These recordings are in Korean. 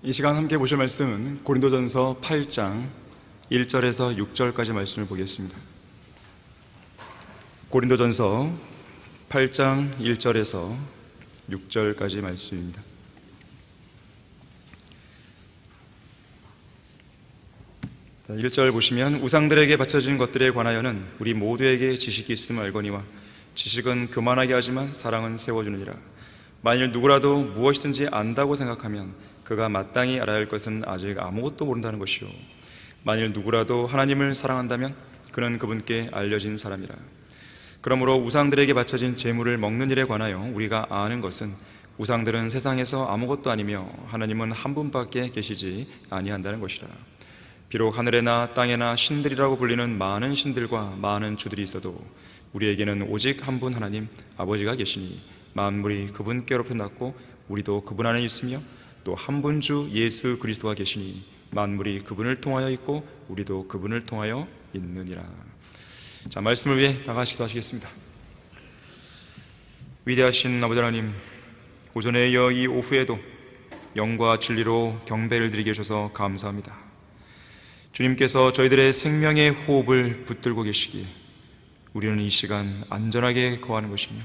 이 시간 함께 보실 말씀은 고린도전서 8장 1절에서 6절까지 말씀을 보겠습니다. 고린도전서 8장 1절에서 6절까지 말씀입니다. 자, 1절 보시면 우상들에게 바쳐진 것들에 관하여는 우리 모두에게 지식이 있음을 알거니와 지식은 교만하게 하지만 사랑은 세워주느니라. 만일 누구라도 무엇이든지 안다고 생각하면 그가 마땅히 알아야 할 것은 아직 아무것도 모른다는 것이요, 만일 누구라도 하나님을 사랑한다면 그는 그분께 알려진 사람이라. 그러므로 우상들에게 바쳐진 제물을 먹는 일에 관하여 우리가 아는 것은 우상들은 세상에서 아무것도 아니며 하나님은 한 분밖에 계시지 아니한다는 것이라. 비록 하늘에나 땅에나 신들이라고 불리는 많은 신들과 많은 주들이 있어도 우리에게는 오직 한 분 하나님 아버지가 계시니 만물이 그분께로부터 났고 우리도 그분 안에 있으며 또 한 분 주 예수 그리스도가 계시니 만물이 그분을 통하여 있고 우리도 그분을 통하여 있느니라. 자, 말씀을 위해 다 같이 기도하시겠습니다. 위대하신 아버지 하나님, 오전에 이어 이 오후에도 영과 진리로 경배를 드리게 해주셔서 감사합니다. 주님께서 저희들의 생명의 호흡을 붙들고 계시기에 우리는 이 시간 안전하게 거하는 것이며,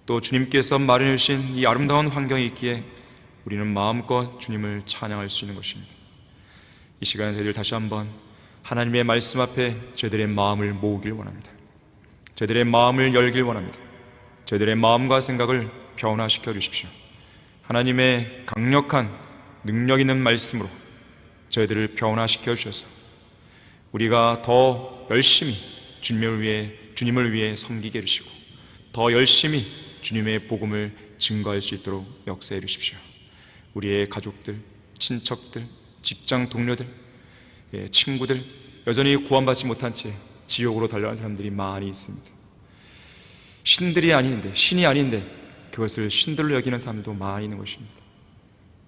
또 주님께서 마련해 주신 이 아름다운 환경이 있기에 우리는 마음껏 주님을 찬양할 수 있는 것입니다. 이 시간에 저희들 다시 한번 하나님의 말씀 앞에 저희들의 마음을 모으길 원합니다. 저희들의 마음을 열길 원합니다. 저희들의 마음과 생각을 변화시켜 주십시오. 하나님의 강력한 능력 있는 말씀으로 저희들을 변화시켜 주셔서 우리가 더 열심히 주님을 위해 섬기게 해주시고 더 열심히 주님의 복음을 증거할 수 있도록 역사해 주십시오. 우리의 가족들, 친척들, 직장 동료들, 친구들, 여전히 구원받지 못한 채 지옥으로 달려가는 사람들이 많이 있습니다. 신이 아닌데 그것을 신들로 여기는 사람들도 많이 있는 것입니다.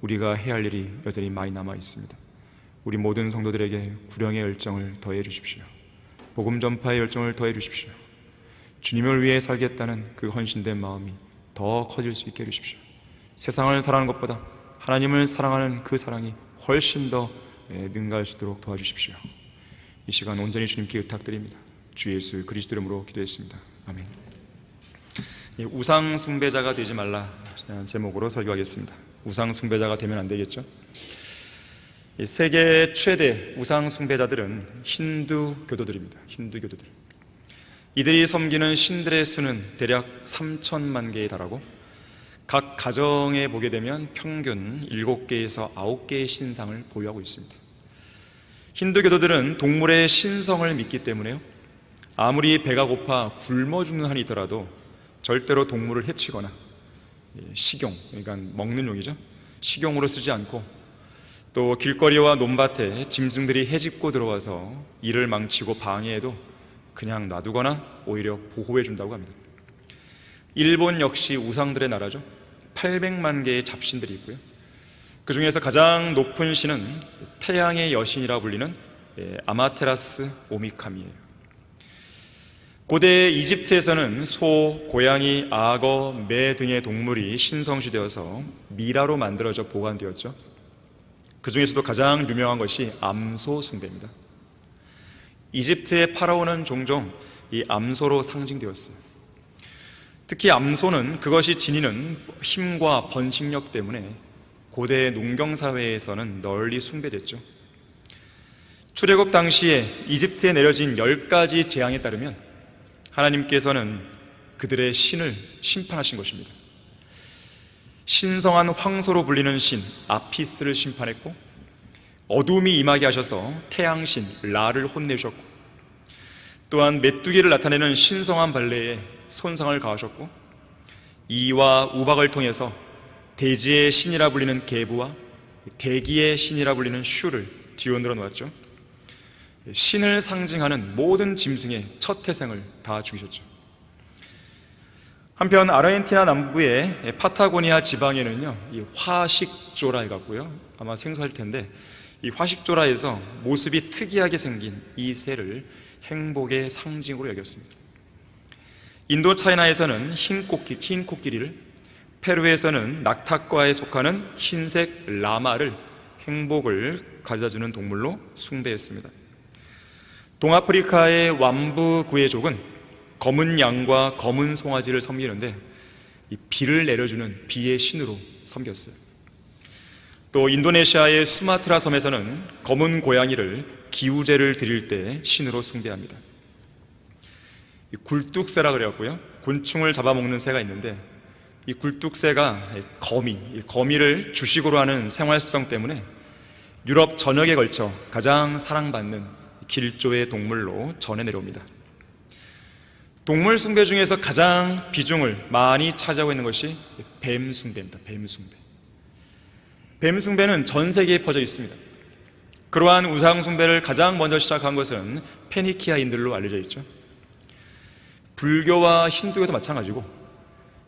우리가 해야 할 일이 여전히 많이 남아 있습니다. 우리 모든 성도들에게 구령의 열정을 더해 주십시오. 복음 전파의 열정을 더해 주십시오. 주님을 위해 살겠다는 그 헌신된 마음이 더 커질 수 있게 해주십시오. 세상을 사랑하는 것보다 하나님을 사랑하는 그 사랑이 훨씬 더 능가할 수 있도록 도와주십시오. 이 시간 온전히 주님께 부탁드립니다. 주 예수 그리스도 이름으로 기도했습니다. 아멘. 우상 숭배자가 되지 말라 제목으로 설교하겠습니다. 우상 숭배자가 되면 안 되겠죠? 세계 최대 우상 숭배자들은 힌두 교도들입니다. 힌두 교도들. 이들이 섬기는 신들의 수는 대략 3천만 개에 달하고 각 가정에 보게 되면 평균 7개에서 9개의 신상을 보유하고 있습니다. 힌두 교도들은 동물의 신성을 믿기 때문에요, 아무리 배가 고파 굶어 죽는 한이 있더라도 절대로 동물을 해치거나 식용, 그러니까 먹는 용이죠, 식용으로 쓰지 않고, 또 길거리와 논밭에 짐승들이 헤집고 들어와서 이를 망치고 방해해도 그냥 놔두거나 오히려 보호해 준다고 합니다. 일본 역시 우상들의 나라죠. 800만 개의 잡신들이 있고요, 그 중에서 가장 높은 신은 태양의 여신이라 불리는 아마테라스 오미카미예요. 고대 이집트에서는 소, 고양이, 악어, 매 등의 동물이 신성시되어서 미라로 만들어져 보관되었죠. 그 중에서도 가장 유명한 것이 암소 숭배입니다. 이집트의 파라오는 종종 이 암소로 상징되었어요. 특히 암소는 그것이 지니는 힘과 번식력 때문에 고대 농경사회에서는 널리 숭배됐죠. 출애굽 당시에 이집트에 내려진 10가지 재앙에 따르면 하나님께서는 그들의 신을 심판하신 것입니다. 신성한 황소로 불리는 신 아피스를 심판했고, 어둠이 임하게 하셔서 태양신 라를 혼내주셨고, 또한 메뚜기를 나타내는 신성한 발레에 손상을 가하셨고, 이와 우박을 통해서 대지의 신이라 불리는 게부와 대기의 신이라 불리는 슈를 뒤흔들어 놓았죠. 신을 상징하는 모든 짐승의 첫 태생을 다 죽이셨죠. 한편 아르헨티나 남부의 파타고니아 지방에는요, 이 화식조라 해갖고요, 아마 생소할 텐데 이 화식조라에서 모습이 특이하게 생긴 이 새를 행복의 상징으로 여겼습니다. 인도 차이나에서는 흰 코끼리를, 페루에서는 낙타과에 속하는 흰색 라마를 행복을 가져다주는 동물로 숭배했습니다. 동아프리카의 완부 구해족은 검은 양과 검은 송아지를 섬기는데 이 비를 내려주는 비의 신으로 섬겼어요. 또 인도네시아의 수마트라 섬에서는 검은 고양이를 기우제를 드릴 때 신으로 숭배합니다. 이 굴뚝새라 그래갖고요, 곤충을 잡아먹는 새가 있는데 이 굴뚝새가 거미를 주식으로 하는 생활 습성 때문에 유럽 전역에 걸쳐 가장 사랑받는 길조의 동물로 전해 내려옵니다. 동물 숭배 중에서 가장 비중을 많이 차지하고 있는 것이 뱀 숭배입니다. 뱀 숭배. 뱀 숭배는 전 세계에 퍼져 있습니다. 그러한 우상 숭배를 가장 먼저 시작한 것은 페니키아인들로 알려져 있죠. 불교와 힌두교도 마찬가지고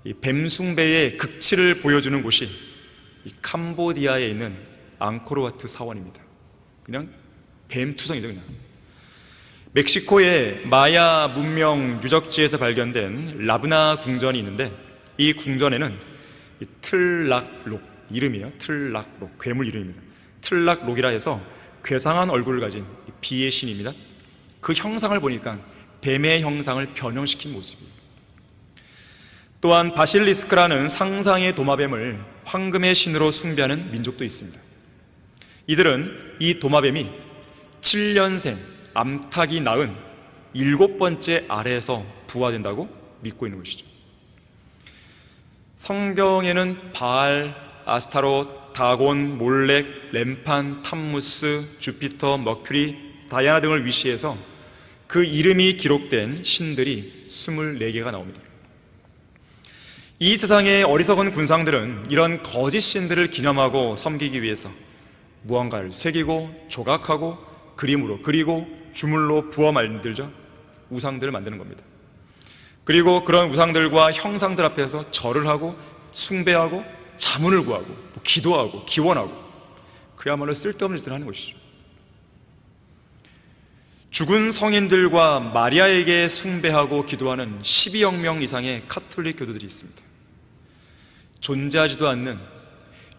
이 뱀 숭배의 극치를 보여주는 곳이 이 캄보디아에 있는 앙코르와트 사원입니다. 그냥 뱀투성이죠. 그냥 멕시코의 마야 문명 유적지에서 발견된 라브나 궁전이 있는데 이 궁전에는 이 틀락록, 이름이에요. 틀락록, 괴물 이름입니다. 틀락록이라 해서 괴상한 얼굴을 가진 비의 신입니다. 그 형상을 보니까 뱀의 형상을 변형시킨 모습이에요. 또한 바실리스크라는 상상의 도마뱀을 황금의 신으로 숭배하는 민족도 있습니다. 이들은 이 도마뱀이 7년생 암탉이 낳은 7번째 알에서 부화된다고 믿고 있는 것이죠. 성경에는 바알, 아스타롯, 다곤, 몰렉, 렘판, 탐무스, 주피터, 머큐리, 다이아나 등을 위시해서 그 이름이 기록된 신들이 24개가 나옵니다. 이 세상의 어리석은 군상들은 이런 거짓 신들을 기념하고 섬기기 위해서 무언가를 새기고 조각하고 그림으로 그리고 주물로 부어 만들죠. 우상들을 만드는 겁니다. 그리고 그런 우상들과 형상들 앞에서 절을 하고 숭배하고 자문을 구하고 기도하고 기원하고 그야말로 쓸데없는 짓을 하는 것이죠. 죽은 성인들과 마리아에게 숭배하고 기도하는 12억 명 이상의 카톨릭 교도들이 있습니다. 존재하지도 않는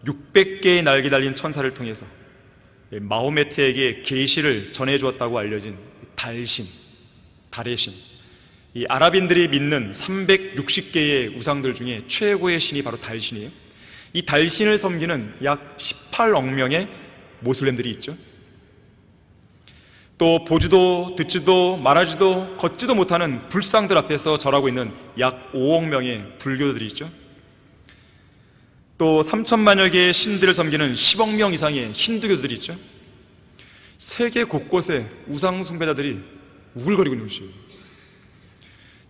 600개의 날개 달린 천사를 통해서 마호메트에게 계시를 전해주었다고 알려진 달신, 달의 신, 이 아랍인들이 믿는 360개의 우상들 중에 최고의 신이 바로 달신이에요. 이 달신을 섬기는 약 18억 명의 모슬렘들이 있죠. 또 보지도 듣지도 말하지도 걷지도 못하는 불상들 앞에서 절하고 있는 약 5억 명의 불교도들이 있죠. 또 3천만여 개의 신들을 섬기는 10억 명 이상의 힌두교들이 있죠. 세계 곳곳에 우상 숭배자들이 우글거리고 있는 것이에요.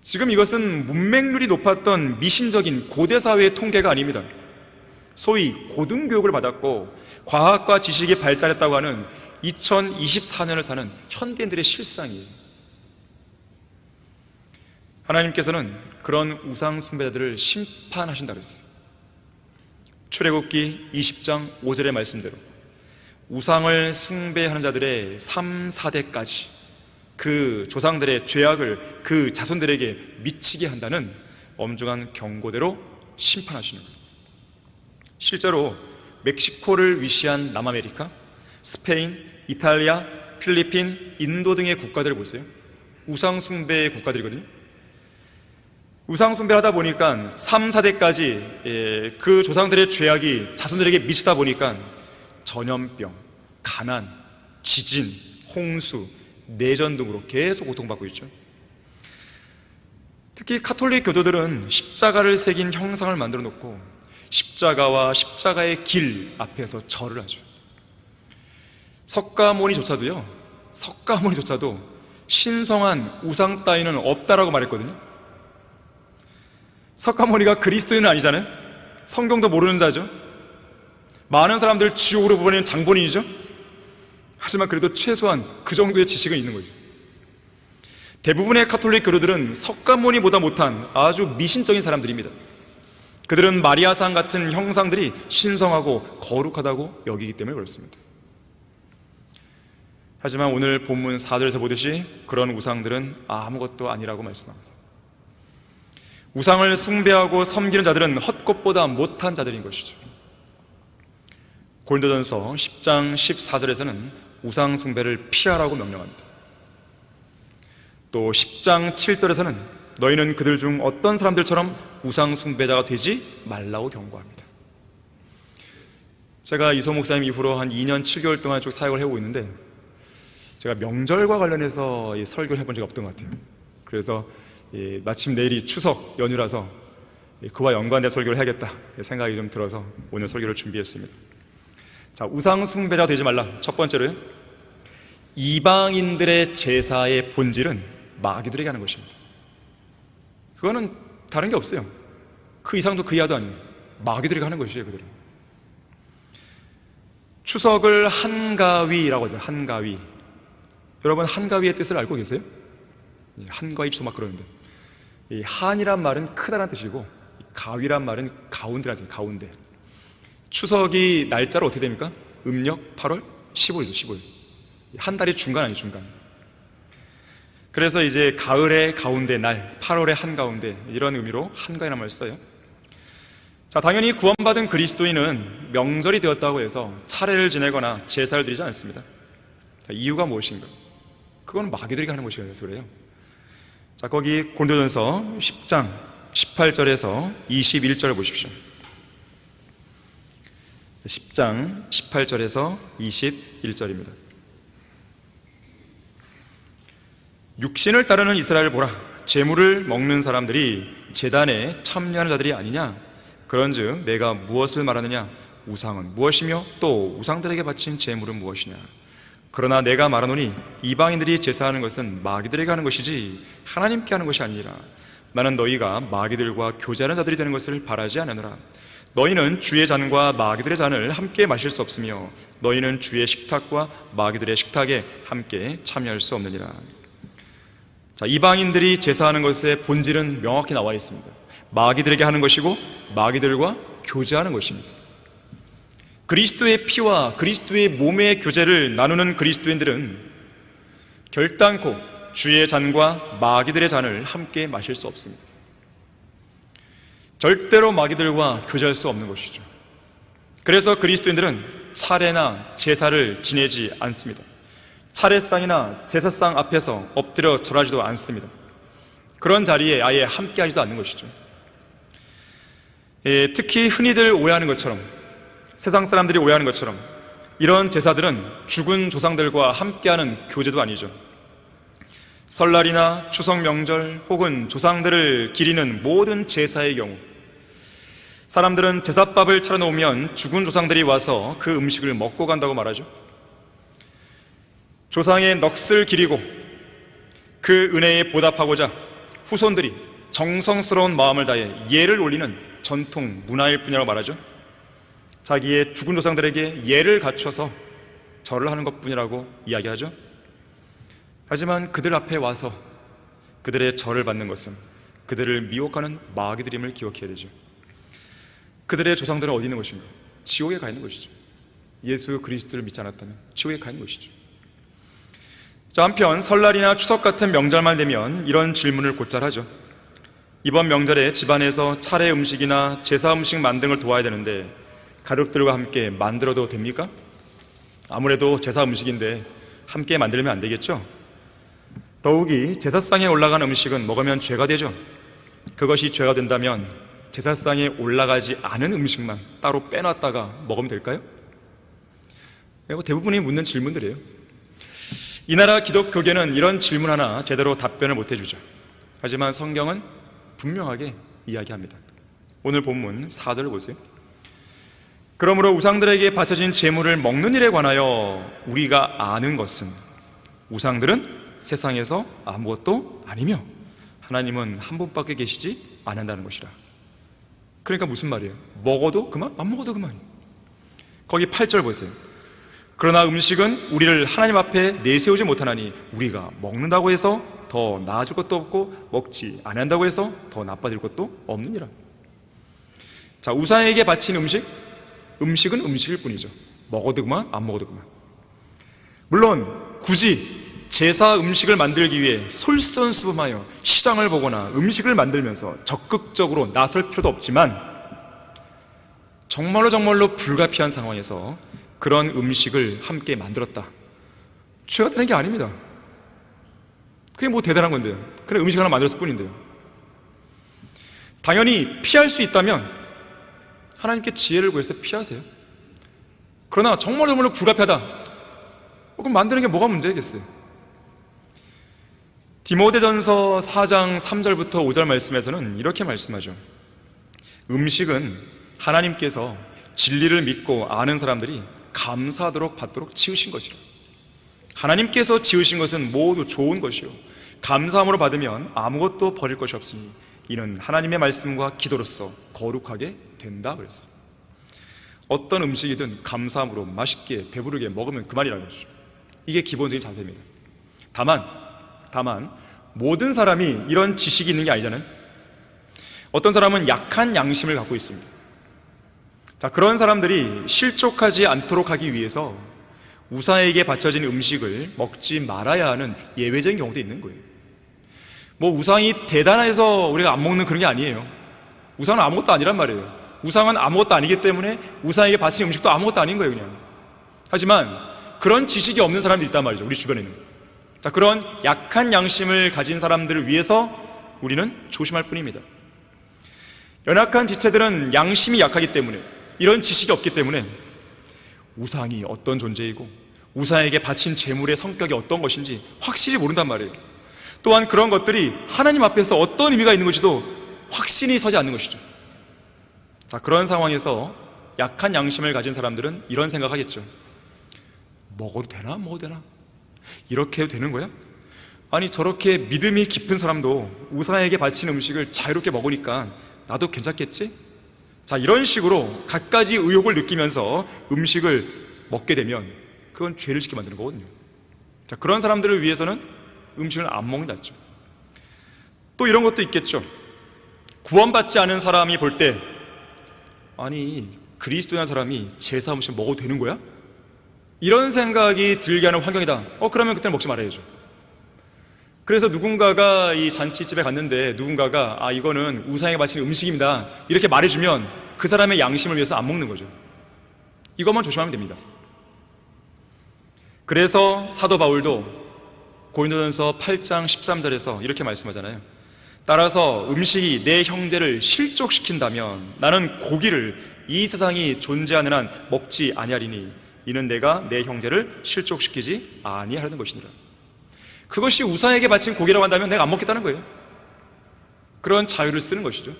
지금 이것은 문맹률이 높았던 미신적인 고대 사회의 통계가 아닙니다. 소위 고등교육을 받았고 과학과 지식이 발달했다고 하는 2024년을 사는 현대인들의 실상이에요. 하나님께서는 그런 우상 숭배자들을 심판하신다 그랬어요. 출애굽기 20장 5절의 말씀대로 우상을 숭배하는 자들의 3, 4대까지 그 조상들의 죄악을 그 자손들에게 미치게 한다는 엄중한 경고대로 심판하시는 거예요. 실제로 멕시코를 위시한 남아메리카, 스페인, 이탈리아, 필리핀, 인도 등의 국가들을 보세요. 우상 숭배의 국가들이거든요. 우상 숭배를 하다 보니까 3, 4대까지 그 조상들의 죄악이 자손들에게 미치다 보니까 전염병, 가난, 지진, 홍수, 내전 등으로 계속 고통받고 있죠. 특히 카톨릭 교도들은 십자가를 새긴 형상을 만들어 놓고 십자가와 십자가의 길 앞에서 절을 하죠. 석가모니조차도 신성한 우상 따위는 없다라고 말했거든요. 석가모니가 그리스도인은 아니잖아요. 성경도 모르는 자죠. 많은 사람들 지옥으로 보내는 장본인이죠. 하지만 그래도 최소한 그 정도의 지식은 있는 거죠. 대부분의 카톨릭 교도들은 석가모니보다 못한 아주 미신적인 사람들입니다. 그들은 마리아상 같은 형상들이 신성하고 거룩하다고 여기기 때문에 그렇습니다. 하지만 오늘 본문 4절에서 보듯이 그런 우상들은 아무것도 아니라고 말씀합니다. 우상을 숭배하고 섬기는 자들은 헛것보다 못한 자들인 것이죠. 고린도전서 10장 14절에서는 우상 숭배를 피하라고 명령합니다. 또 10장 7절에서는 너희는 그들 중 어떤 사람들처럼 우상 숭배자가 되지 말라고 경고합니다. 제가 이소 목사님 이후로 한 2년 7개월 동안 쭉 사역을 해오고 있는데 제가 명절과 관련해서 설교를 해본 적이 없던 것 같아요. 그래서 마침 내일이 추석 연휴라서 그와 연관된 설교를 해야겠다 생각이 좀 들어서 오늘 설교를 준비했습니다. 자, 우상 숭배자 되지 말라. 첫 번째로 이방인들의 제사의 본질은 마귀들에게 하는 것입니다. 그거는 다른 게 없어요. 그 이상도 그 이하도 아니에요. 마귀들에게 하는 것이에요. 그들은 추석을 한가위라고 하죠. 한가위. 여러분 한가위의 뜻을 알고 계세요? 한가위 추석 막 그러는데 이 한이란 말은 크다라는 뜻이고 가위란 말은 가운데라는 뜻이에요. 가운데. 추석이 날짜로 어떻게 됩니까? 음력 8월 15일이죠. 15일. 한 달이 중간 아니에요. 중간. 그래서 이제 가을의 가운데 날, 8월의 한가운데 이런 의미로 한가위라는 말을 써요. 자, 당연히 구원받은 그리스도인은 명절이 되었다고 해서 차례를 지내거나 제사를 드리지 않습니다. 자, 이유가 무엇인가? 그건 마귀들이 하는 것이라서 그래요. 자, 거기 고린도전서 10장 18절에서 21절을 보십시오. 10장 18절에서 21절입니다. 육신을 따르는 이스라엘을 보라. 제물을 먹는 사람들이 제단에 참여하는 자들이 아니냐? 그런즉 내가 무엇을 말하느냐? 우상은 무엇이며 또 우상들에게 바친 제물은 무엇이냐? 그러나 내가 말하노니 이방인들이 제사하는 것은 마귀들에게 하는 것이지 하나님께 하는 것이 아니라 나는 너희가 마귀들과 교제하는 자들이 되는 것을 바라지 않으노라. 너희는 주의 잔과 마귀들의 잔을 함께 마실 수 없으며 너희는 주의 식탁과 마귀들의 식탁에 함께 참여할 수 없느니라. 자, 이방인들이 제사하는 것의 본질은 명확히 나와 있습니다. 마귀들에게 하는 것이고 마귀들과 교제하는 것입니다. 그리스도의 피와 그리스도의 몸의 교제를 나누는 그리스도인들은 결단코 주의 잔과 마귀들의 잔을 함께 마실 수 없습니다. 절대로 마귀들과 교제할 수 없는 것이죠. 그래서 그리스도인들은 차례나 제사를 지내지 않습니다. 차례상이나 제사상 앞에서 엎드려 절하지도 않습니다. 그런 자리에 아예 함께 하지도 않는 것이죠. 특히 흔히들 오해하는 것처럼, 세상 사람들이 오해하는 것처럼 이런 제사들은 죽은 조상들과 함께하는 교제도 아니죠. 설날이나 추석 명절 혹은 조상들을 기리는 모든 제사의 경우 사람들은 제사밥을 차려놓으면 죽은 조상들이 와서 그 음식을 먹고 간다고 말하죠. 조상의 넋을 기리고 그 은혜에 보답하고자 후손들이 정성스러운 마음을 다해 예를 올리는 전통 문화일 뿐이라고 말하죠. 자기의 죽은 조상들에게 예를 갖춰서 절을 하는 것뿐이라고 이야기하죠. 하지만 그들 앞에 와서 그들의 절을 받는 것은 그들을 미혹하는 마귀들임을 기억해야 되죠. 그들의 조상들은 어디 있는 것인가? 지옥에 가 있는 것이죠. 예수 그리스도를 믿지 않았다면 지옥에 가 있는 것이죠. 자, 한편 설날이나 추석 같은 명절만 되면 이런 질문을 곧잘 하죠. 이번 명절에 집안에서 차례 음식이나 제사 음식 만드는 걸 도와야 되는데 가족들과 함께 만들어도 됩니까? 아무래도 제사 음식인데 함께 만들면 안 되겠죠? 더욱이 제사상에 올라간 음식은 먹으면 죄가 되죠. 그것이 죄가 된다면 제사상에 올라가지 않은 음식만 따로 빼놨다가 먹으면 될까요? 대부분이 묻는 질문들이에요. 이 나라 기독교계는 이런 질문 하나 제대로 답변을 못 해주죠. 하지만 성경은 분명하게 이야기합니다. 오늘 본문 4절을 보세요. 그러므로 우상들에게 바쳐진 제물을 먹는 일에 관하여 우리가 아는 것은 우상들은 세상에서 아무것도 아니며 하나님은 한 분밖에 계시지 않는다는 것이라. 그러니까 무슨 말이에요? 먹어도 그만, 안 먹어도 그만이에요. 거기 8절 보세요. 그러나 음식은 우리를 하나님 앞에 내세우지 못하나니 우리가 먹는다고 해서 더 나아질 것도 없고 먹지 않는다고 해서 더 나빠질 것도 없느니라. 자, 우상에게 바친 음식은 음식일 뿐이죠. 먹어도 그만, 안 먹어도 그만. 물론 굳이 제사 음식을 만들기 위해 솔선수범하여 시장을 보거나 음식을 만들면서 적극적으로 나설 필요도 없지만 정말로 불가피한 상황에서 그런 음식을 함께 만들었다. 죄가 되는 게 아닙니다. 그게 뭐 대단한 건데요. 그냥 음식 하나 만들었을 뿐인데요. 당연히 피할 수 있다면 하나님께 지혜를 구해서 피하세요. 그러나 정말로 불가피하다, 그럼 만드는 게 뭐가 문제겠어요? 디모데전서 4장 3절부터 5절 말씀에서는 이렇게 말씀하죠. 음식은 하나님께서 진리를 믿고 아는 사람들이 감사하도록 받도록 지으신 것이라. 하나님께서 지으신 것은 모두 좋은 것이요 감사함으로 받으면 아무것도 버릴 것이 없으니 이는 하나님의 말씀과 기도로서 거룩하게 된다 그랬어요. 어떤 음식이든 감사함으로 맛있게 배부르게 먹으면 그만이라는 것이죠. 이게 기본적인 자세입니다. 다만 모든 사람이 이런 지식이 있는 게 아니잖아요. 어떤 사람은 약한 양심을 갖고 있습니다. 자, 그런 사람들이 실족하지 않도록 하기 위해서 우상에게 바쳐진 음식을 먹지 말아야 하는 예외적인 경우도 있는 거예요. 뭐 우상이 대단해서 우리가 안 먹는 그런 게 아니에요. 우상은 아무것도 아니란 말이에요. 우상은 아무것도 아니기 때문에 우상에게 바친 음식도 아무것도 아닌 거예요, 그냥. 하지만 그런 지식이 없는 사람들이 있단 말이죠, 우리 주변에는. 자, 그런 약한 양심을 가진 사람들을 위해서 우리는 조심할 뿐입니다. 연약한 지체들은 양심이 약하기 때문에, 이런 지식이 없기 때문에 우상이 어떤 존재이고 우상에게 바친 제물의 성격이 어떤 것인지 확실히 모른단 말이에요. 또한 그런 것들이 하나님 앞에서 어떤 의미가 있는 것인지도 확신이 서지 않는 것이죠. 자, 그런 상황에서 약한 양심을 가진 사람들은 이런 생각하겠죠. 먹어도 되나? 이렇게 해도 되는 거야? 아니, 저렇게 믿음이 깊은 사람도 우상에게 바친 음식을 자유롭게 먹으니까 나도 괜찮겠지? 자, 이런 식으로 갖가지 의욕을 느끼면서 음식을 먹게 되면 그건 죄를 짓게 만드는 거거든요. 자, 그런 사람들을 위해서는 음식을 안 먹는 게 낫죠. 또 이런 것도 있겠죠. 구원받지 않은 사람이 볼 때, 아니, 그리스도인한 사람이 제사 음식 먹어도 되는 거야? 이런 생각이 들게 하는 환경이다. 그러면 그때는 먹지 말아야죠. 그래서 누군가가 이 잔치집에 갔는데 누군가가 이거는 우상에 바친 음식입니다 이렇게 말해주면 그 사람의 양심을 위해서 안 먹는 거죠. 이것만 조심하면 됩니다. 그래서 사도 바울도 고린도전서 8장 13절에서 이렇게 말씀하잖아요. 따라서 음식이 내 형제를 실족시킨다면 나는 고기를 이 세상이 존재하는 한 먹지 아니하리니 이는 내가 내 형제를 실족시키지 아니하려는 것이니라. 그것이 우상에게 바친 고기라고 한다면 내가 안 먹겠다는 거예요. 그런 자유를 쓰는 것이죠.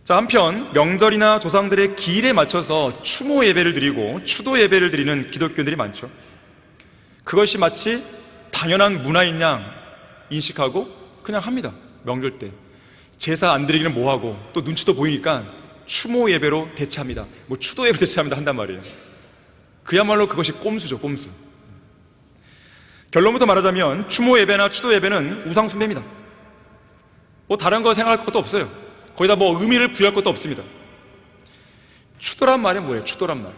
자, 한편 명절이나 조상들의 기일에 맞춰서 추모 예배를 드리고 추도 예배를 드리는 기독교인들이 많죠. 그것이 마치 당연한 문화인 양 인식하고 그냥 합니다. 명절 때 제사 안 드리기는 뭐하고 또 눈치도 보이니까 추모 예배로 대체합니다. 뭐 추도 예배로 대체합니다 한단 말이에요. 그야말로 그것이 꼼수죠, 꼼수. 결론부터 말하자면 추모 예배나 추도 예배는 우상 숭배입니다. 뭐 다른 거 생각할 것도 없어요. 거기다 뭐 의미를 부여할 것도 없습니다. 추도란 말이 뭐예요? 추도란 말,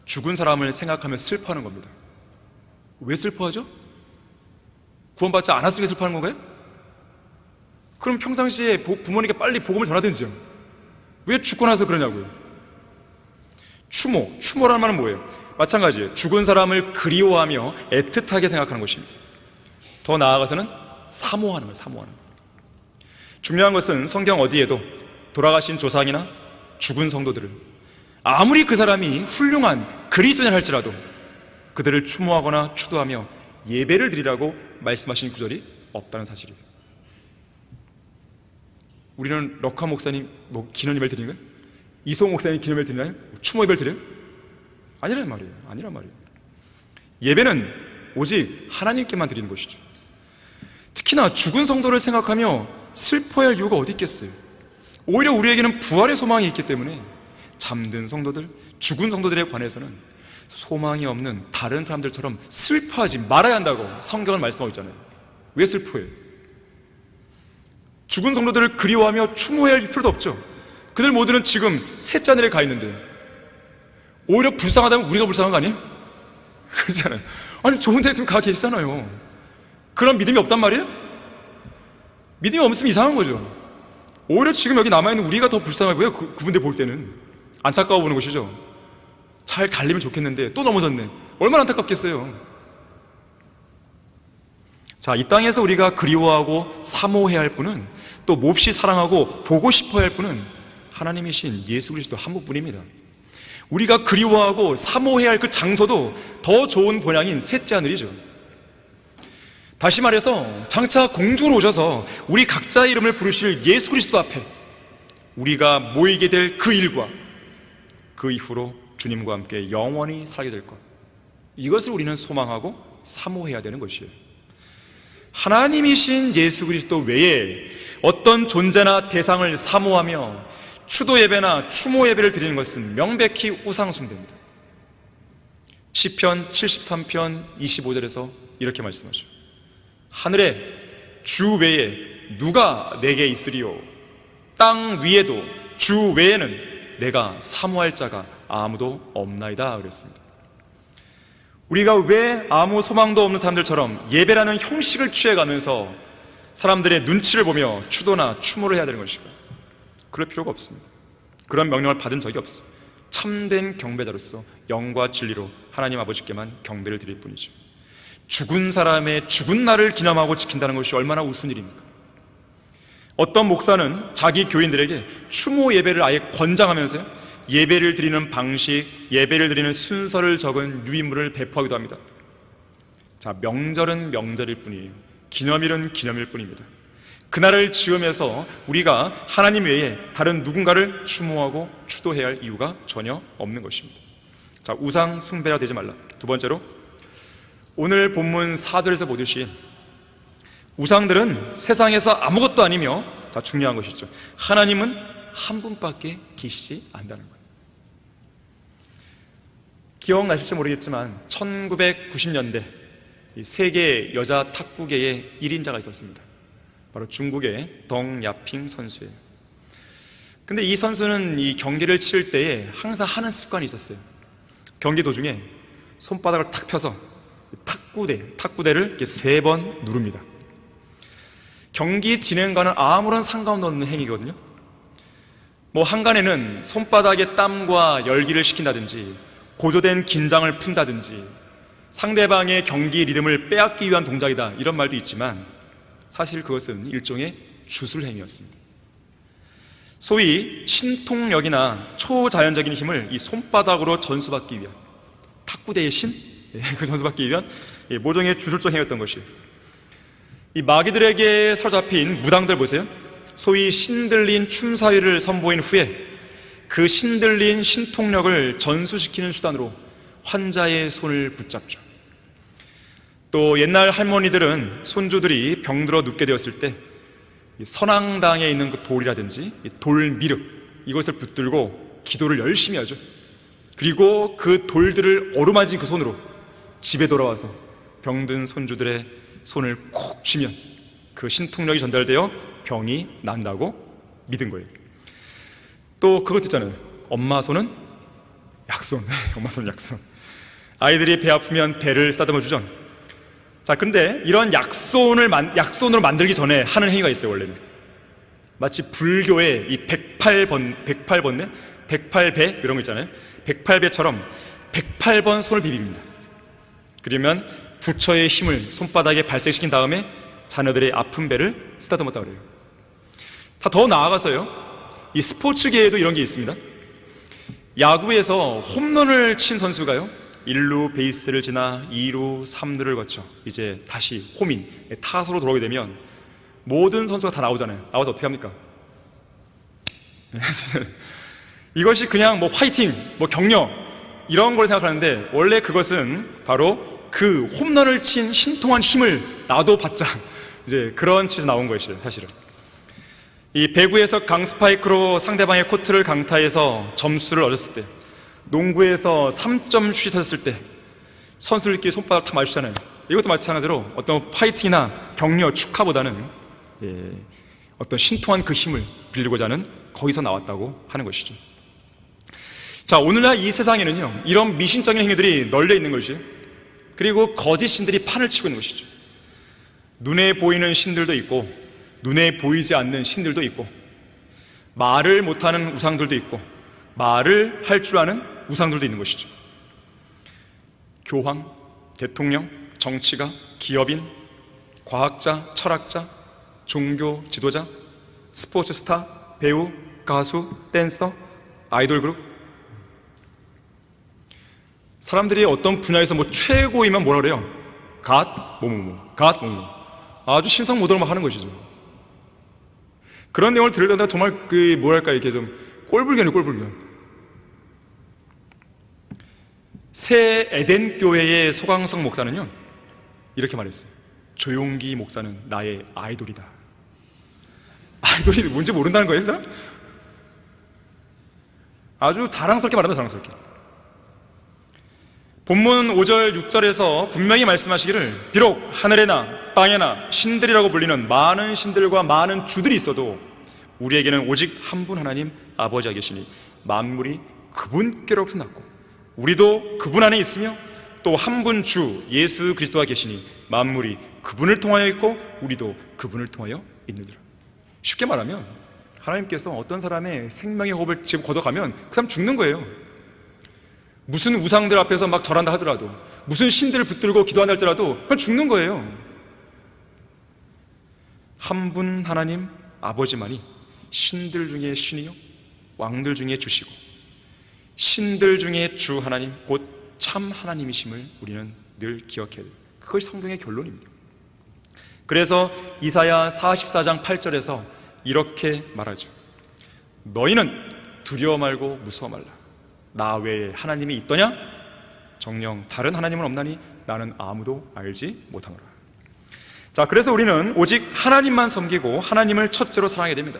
죽은 사람을 생각하며 슬퍼하는 겁니다. 왜 슬퍼하죠? 구원받지 않았으니까 슬퍼하는 건가요? 그럼 평상시에 부모님께 빨리 복음을 전하든지요. 왜 죽고 나서 그러냐고요. 추모라는 말은 뭐예요? 마찬가지예요. 죽은 사람을 그리워하며 애틋하게 생각하는 것입니다. 더 나아가서는 사모하는 거예요. 사모하는 거예요. 중요한 것은 성경 어디에도 돌아가신 조상이나 죽은 성도들을 아무리 그 사람이 훌륭한 그리스도인 할지라도 그들을 추모하거나 추도하며 예배를 드리라고 말씀하신 구절이 없다는 사실이에요. 우리는 럭카 목사님 기념 예배를 드리는 거예요? 이소호 목사님 기념 예배를 드리나요? 추모 예배를 드려요? 아니란 말이에요. 예배는 오직 하나님께만 드리는 것이죠. 특히나 죽은 성도를 생각하며 슬퍼야 할 이유가 어디 있겠어요? 오히려 우리에게는 부활의 소망이 있기 때문에 잠든 성도들, 죽은 성도들에 관해서는 소망이 없는 다른 사람들처럼 슬퍼하지 말아야 한다고 성경은 말씀하고 있잖아요. 왜 슬퍼해요? 죽은 성도들을 그리워하며 추모해야 할 필요도 없죠. 그들 모두는 지금 셋째 하늘에 가 있는데 오히려 불쌍하다면 우리가 불쌍한 거 아니에요? 그렇잖아요. 아니, 좋은 데 좀 가 계시잖아요. 그런 믿음이 없단 말이에요? 믿음이 없으면 이상한 거죠. 오히려 지금 여기 남아있는 우리가 더 불쌍하고요. 그분들 볼 때는 안타까워 보는 것이죠. 잘 달리면 좋겠는데 또 넘어졌네. 얼마나 안타깝겠어요. 자, 이 땅에서 우리가 그리워하고 사모해야 할 분은, 또 몹시 사랑하고 보고 싶어야 할 분은 하나님이신 예수 그리스도 한 분뿐입니다. 우리가 그리워하고 사모해야 할 그 장소도 더 좋은 본향인 셋째 하늘이죠. 다시 말해서 장차 공주로 오셔서 우리 각자의 이름을 부르실 예수 그리스도 앞에 우리가 모이게 될 그 일과 그 이후로 주님과 함께 영원히 살게 될 것, 이것을 우리는 소망하고 사모해야 되는 것이에요. 하나님이신 예수 그리스도 외에 어떤 존재나 대상을 사모하며 추도 예배나 추모 예배를 드리는 것은 명백히 우상 숭배입니다. 시편 73편 25절에서 이렇게 말씀하죠. 하늘에 주 외에 누가 내게 있으리요? 땅 위에도 주 외에는 내가 사모할 자가 아무도 없나이다 그랬습니다. 우리가 왜 아무 소망도 없는 사람들처럼 예배라는 형식을 취해가면서 사람들의 눈치를 보며 추도나 추모를 해야 되는 것일까? 그럴 필요가 없습니다. 그런 명령을 받은 적이 없어요. 참된 경배자로서 영과 진리로 하나님 아버지께만 경배를 드릴 뿐이죠. 죽은 사람의 죽은 날을 기념하고 지킨다는 것이 얼마나 우스운 일입니까? 어떤 목사는 자기 교인들에게 추모 예배를 아예 권장하면서요, 예배를 드리는 방식, 예배를 드리는 순서를 적은 유인물을 배포하기도 합니다. 자, 명절은 명절일 뿐이에요. 기념일은 기념일 뿐입니다. 그날을 지으면서 우리가 하나님 외에 다른 누군가를 추모하고 추도해야 할 이유가 전혀 없는 것입니다. 자, 우상 숭배가 되지 말라. 두 번째로, 오늘 본문 4절에서 보듯이 우상들은 세상에서 아무것도 아니며, 다 중요한 것이죠, 하나님은 한 분밖에 계시지 않는다는 거예요. 기억나실지 모르겠지만 1990년대 세계 여자 탁구계의 1인자가 있었습니다. 바로 중국의 덩야핑 선수예요. 근데 이 선수는 이 경기를 치를 때에 항상 하는 습관이 있었어요. 경기 도중에 손바닥을 탁 펴서 탁구대를 이렇게 3번 누릅니다. 경기 진행과는 아무런 상관도 없는 행위거든요. 뭐 한간에는 손바닥에 땀과 열기를 식힌다든지, 고조된 긴장을 푼다든지, 상대방의 경기 리듬을 빼앗기 위한 동작이다, 이런 말도 있지만 사실 그것은 일종의 주술행위였습니다. 소위 신통력이나 초자연적인 힘을 이 손바닥으로 전수받기 위한, 탁구대의 신? 그 전수받기 위한 모종의 주술적 행위였던 것이에요. 이 마귀들에게 사로잡힌 무당들 보세요. 소위 신들린 춤사위를 선보인 후에 그 신들린 신통력을 전수시키는 수단으로 환자의 손을 붙잡죠. 또 옛날 할머니들은 손주들이 병들어 눕게 되었을 때 선앙당에 있는 그 돌이라든지 돌미륵, 이것을 붙들고 기도를 열심히 하죠. 그리고 그 돌들을 어루만진 그 손으로 집에 돌아와서 병든 손주들의 손을 콕 쥐면 그 신통력이 전달되어 병이 난다고 믿은 거예요. 또 그것도 있잖아요. 엄마 손은 약손. 엄마 손은 약손. 아이들이 배 아프면 배를 쓰다듬어 주죠. 자, 근데 이런 약손으로 만들기 전에 하는 행위가 있어요. 원래는 마치 불교의 이 108번네, 108배 이런 거 있잖아요. 108배처럼 108번 손을 비빕니다. 그러면 부처의 힘을 손바닥에 발생시킨 다음에 자녀들의 아픈 배를 쓰다듬었다고 그래요. 다 더 나아가서요, 이 스포츠계에도 이런 게 있습니다. 야구에서 홈런을 친 선수가요, 1루 베이스를 지나 2루 3루를 거쳐 이제 다시 홈인 타소로 돌아오게 되면 모든 선수가 다 나오잖아요. 나와서 어떻게 합니까? 이것이 그냥 뭐 화이팅, 뭐 격려 이런 걸 생각하는데, 원래 그것은 바로 그 홈런을 친 신통한 힘을 나도 받자, 이제 그런 취지에서 나온 것이에요. 사실은 이 배구에서 강스파이크로 상대방의 코트를 강타해서 점수를 얻었을 때, 농구에서 3점 슛이 터졌을 때 선수들끼리 손바닥 다 마주치잖아요. 이것도 마찬가지로 어떤 파이팅이나 격려, 축하보다는 어떤 신통한 그 힘을 빌리고자 하는, 거기서 나왔다고 하는 것이죠. 자, 오늘날 이 세상에는요, 이런 미신적인 행위들이 널려 있는 것이에요. 그리고 거짓 신들이 판을 치고 있는 것이죠. 눈에 보이는 신들도 있고 눈에 보이지 않는 신들도 있고, 말을 못하는 우상들도 있고 말을 할 줄 아는 우상들도 있는 것이죠. 교황, 대통령, 정치가, 기업인, 과학자, 철학자, 종교 지도자, 스포츠 스타, 배우, 가수, 댄서, 아이돌 그룹. 사람들이 어떤 분야에서 최고이면 뭐라 그래요? 갓, 갓, 아주 신성모독을 하는 것이죠. 그런 내용을 들을 때마다 정말 뭐랄까, 이렇게 좀 꼴불견이에요, 꼴불견. 새 에덴 교회의 소강성 목사는요, 이렇게 말했어요. 조용기 목사는 나의 아이돌이다. 아이돌이 뭔지 모른다는 거예요, 그 사람? 아주 자랑스럽게 말합니다, 자랑스럽게. 본문 5절, 6절에서 분명히 말씀하시기를 비록 하늘에나 땅에나 신들이라고 불리는 많은 신들과 많은 주들이 있어도 우리에게는 오직 한 분 하나님 아버지가 계시니 만물이 그분께로부터 났고 우리도 그분 안에 있으며 또 한 분 주 예수 그리스도가 계시니 만물이 그분을 통하여 있고 우리도 그분을 통하여 있느니라. 쉽게 말하면 하나님께서 어떤 사람의 생명의 호흡을 지금 걷어가면 그 사람 죽는 거예요. 무슨 우상들 앞에서 막 절한다 하더라도, 무슨 신들을 붙들고 기도한다 할지라도 그건 죽는 거예요. 한 분 하나님 아버지만이 신들 중에 신이요 왕들 중에 주시고 신들 중에 주 하나님 곧 참 하나님이심을 우리는 늘 기억해야 돼요. 그것이 성경의 결론입니다. 그래서 이사야 44장 8절에서 이렇게 말하죠. 너희는 두려워 말고 무서워 말라. 나 외에 하나님이 있더냐? 정녕 다른 하나님은 없나니 나는 아무도 알지 못하노라. 자, 그래서 우리는 오직 하나님만 섬기고 하나님을 첫째로 사랑해야 됩니다.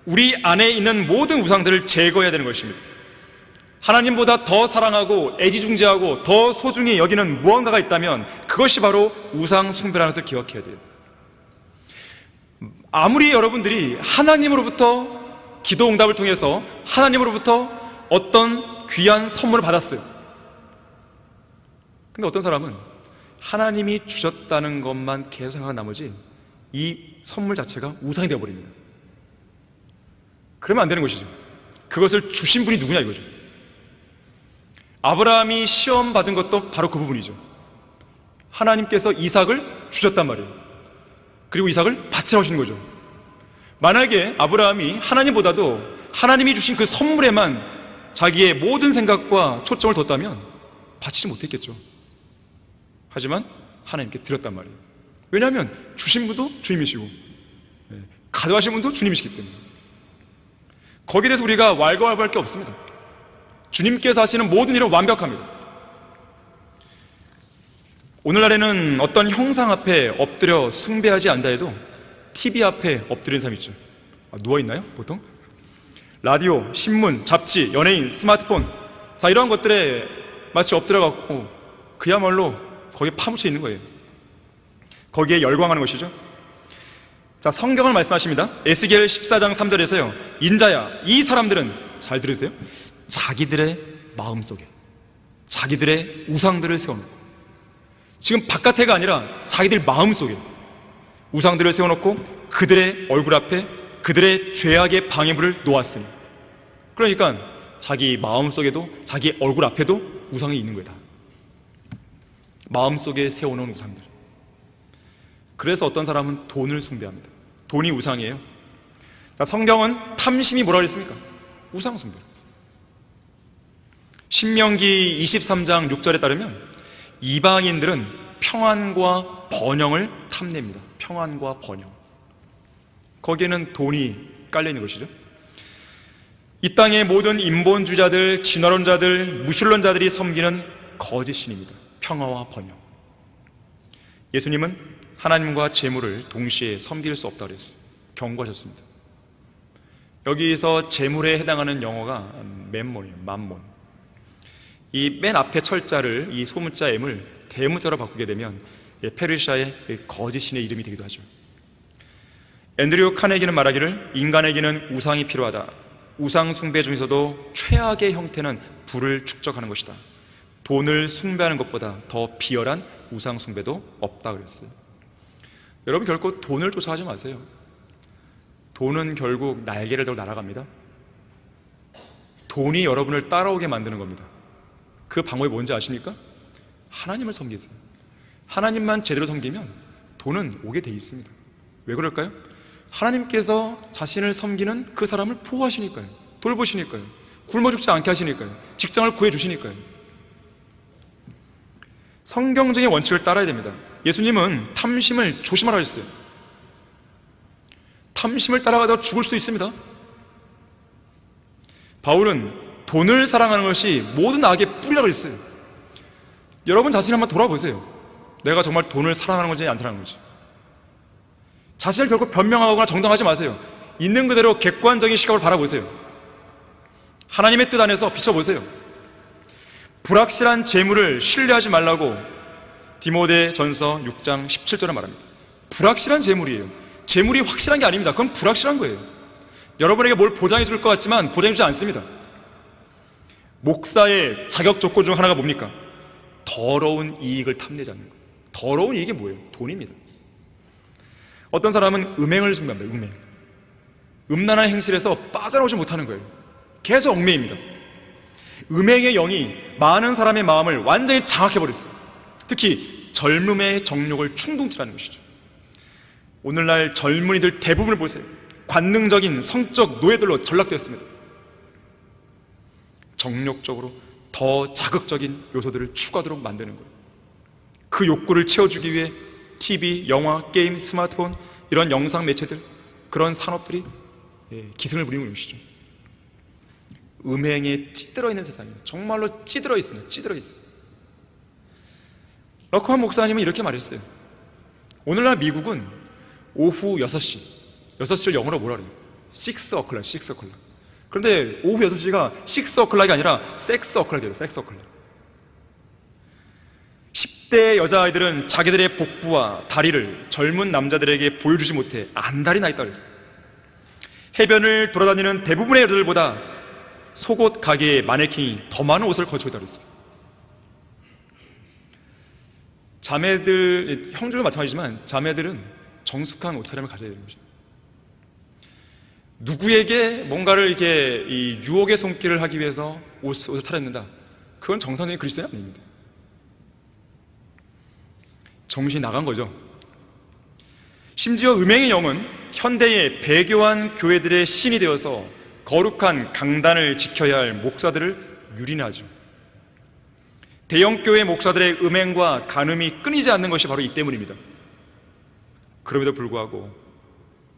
우리 안에 있는 모든 우상들을 제거해야 되는 것입니다. 하나님보다 더 사랑하고 애지중지하고 더 소중히 여기는 무언가가 있다면 그것이 바로 우상 숭배라는 것을 기억해야 돼요. 아무리 여러분들이 하나님으로부터 기도 응답을 통해서 하나님으로부터 어떤 귀한 선물을 받았어요. 근데 어떤 사람은 하나님이 주셨다는 것만 계속 생각한 나머지 이 선물 자체가 우상이 되어버립니다. 그러면 안 되는 것이죠. 그것을 주신 분이 누구냐 이거죠. 아브라함이 시험 받은 것도 바로 그 부분이죠. 하나님께서 이삭을 주셨단 말이에요. 그리고 이삭을 바치라고 하시는 거죠. 만약에 아브라함이 하나님보다도 하나님이 주신 그 선물에만 자기의 모든 생각과 초점을 뒀다면 바치지 못했겠죠. 하지만 하나님께 드렸단 말이에요. 왜냐하면 주신 분도 주님이시고 가져가신 분도 주님이시기 때문에 거기에 대해서 우리가 왈가왈부할 게 없습니다. 주님께서 하시는 모든 일은 완벽합니다. 오늘날에는 어떤 형상 앞에 엎드려 숭배하지 않다 해도 TV 앞에 엎드리는 사람이 있죠. 누워있나요 보통? 라디오, 신문, 잡지, 연예인, 스마트폰, 자 이러한 것들에 마치 엎드려갖고 그야말로 거기에 파묻혀 있는 거예요. 거기에 열광하는 것이죠. 자, 성경을 말씀하십니다. 에스겔 14장 3절에서요 인자야 이 사람들은 잘 들으세요. 자기들의 마음속에 자기들의 우상들을 세워놓고 지금 바깥에가 아니라 자기들 마음속에 우상들을 세워놓고 그들의 얼굴 앞에 그들의 죄악의 방해물을 놓았으니 그러니까 자기 마음속에도 자기 얼굴 앞에도 우상이 있는 거다. 마음속에 세워놓은 우상들. 그래서 어떤 사람은 돈을 숭배합니다. 돈이 우상이에요. 자, 성경은 탐심이 뭐라 그랬습니까? 우상 숭배. 신명기 23장 6절에 따르면 이방인들은 평안과 번영을 탐냅니다. 평안과 번영. 거기에는 돈이 깔려있는 것이죠. 이 땅의 모든 인본주의자들, 진화론자들, 무신론자들이 섬기는 거짓신입니다. 평화와 번영. 예수님은 하나님과 재물을 동시에 섬길 수 없다고 그랬어요. 경고하셨습니다. 여기서 재물에 해당하는 영어가 맴몬이에요. 맘몬. 이 맨 앞에 철자를 이 소문자 M을 대문자로 바꾸게 되면 페르시아의 거짓신의 이름이 되기도 하죠. 앤드류 카네기는 말하기를 인간에게는 우상이 필요하다. 우상 숭배 중에서도 최악의 형태는 부를 축적하는 것이다. 돈을 숭배하는 것보다 더 비열한 우상 숭배도 없다 그랬어요. 여러분 결코 돈을 쫓아가지 마세요. 돈은 결국 날개를 달고 날아갑니다. 돈이 여러분을 따라오게 만드는 겁니다. 그 방법이 뭔지 아십니까? 하나님을 섬기세요. 하나님만 제대로 섬기면 돈은 오게 돼 있습니다. 왜 그럴까요? 하나님께서 자신을 섬기는 그 사람을 보호하시니까요. 돌보시니까요. 굶어 죽지 않게 하시니까요. 직장을 구해주시니까요. 성경적인 원칙을 따라야 됩니다. 예수님은 탐심을 조심하라 했어요. 탐심을 따라가다가 죽을 수도 있습니다. 바울은 돈을 사랑하는 것이 모든 악의 뿌리라고 했어요. 여러분 자신을 한번 돌아보세요. 내가 정말 돈을 사랑하는 건지 안 사랑하는 건지. 자신을 결코 변명하거나 정당하지 마세요. 있는 그대로 객관적인 시각으로 바라보세요. 하나님의 뜻 안에서 비춰보세요. 불확실한 재물을 신뢰하지 말라고 디모데 전서 6장 17절에 말합니다. 불확실한 재물이에요. 재물이 확실한 게 아닙니다. 그건 불확실한 거예요. 여러분에게 뭘 보장해 줄 것 같지만 보장해 주지 않습니다. 목사의 자격 조건 중 하나가 뭡니까? 더러운 이익을 탐내지 않는 거예요. 더러운 이익이 뭐예요? 돈입니다. 어떤 사람은 음행을 숭배합니다. 음행. 음란한 행실에서 빠져나오지 못하는 거예요. 계속 얽매입니다. 음행의 영이 많은 사람의 마음을 완전히 장악해버렸어요. 특히 젊음의 정욕을 충동질하는 것이죠. 오늘날 젊은이들 대부분을 보세요. 관능적인 성적 노예들로 전락되었습니다. 정욕적으로 더 자극적인 요소들을 추구하도록 만드는 거예요. 그 욕구를 채워주기 위해 TV, 영화, 게임, 스마트폰 이런 영상 매체들, 그런 산업들이 기승을 부리는 것이죠. 음행에 찌들어 있는 세상이에요. 정말로 찌들어 있습니다. 찌들어 있어요. 러커만 목사님은 이렇게 말했어요. 오늘날 미국은 오후 6시를 영어로 뭐라 그래요? 6 o'clock, 6 o'clock. 그런데 오후 6시가 6 o'clock이 아니라 섹스 o'clock이에요. 섹스 o'clock. 10대 여자아이들은 자기들의 복부와 다리를 젊은 남자들에게 보여주지 못해 안달이 나 있다고 그랬어요. 해변을 돌아다니는 대부분의 여자들보다 속옷 가게의 마네킹이 더 많은 옷을 거치고 있다고 그랬어요. 자매들, 형들도 마찬가지지만 자매들은 정숙한 옷차림을 가져야 되는 거죠. 누구에게 뭔가를 이렇게 이 유혹의 손길을 하기 위해서 옷을 차렸는다. 그건 정상적인 그리스도인이 아닙니다. 정신이 나간 거죠. 심지어 음행의 영은 현대의 배교한 교회들의 신이 되어서 거룩한 강단을 지켜야 할 목사들을 유린하죠. 대형교회 목사들의 음행과 간음이 끊이지 않는 것이 바로 이 때문입니다. 그럼에도 불구하고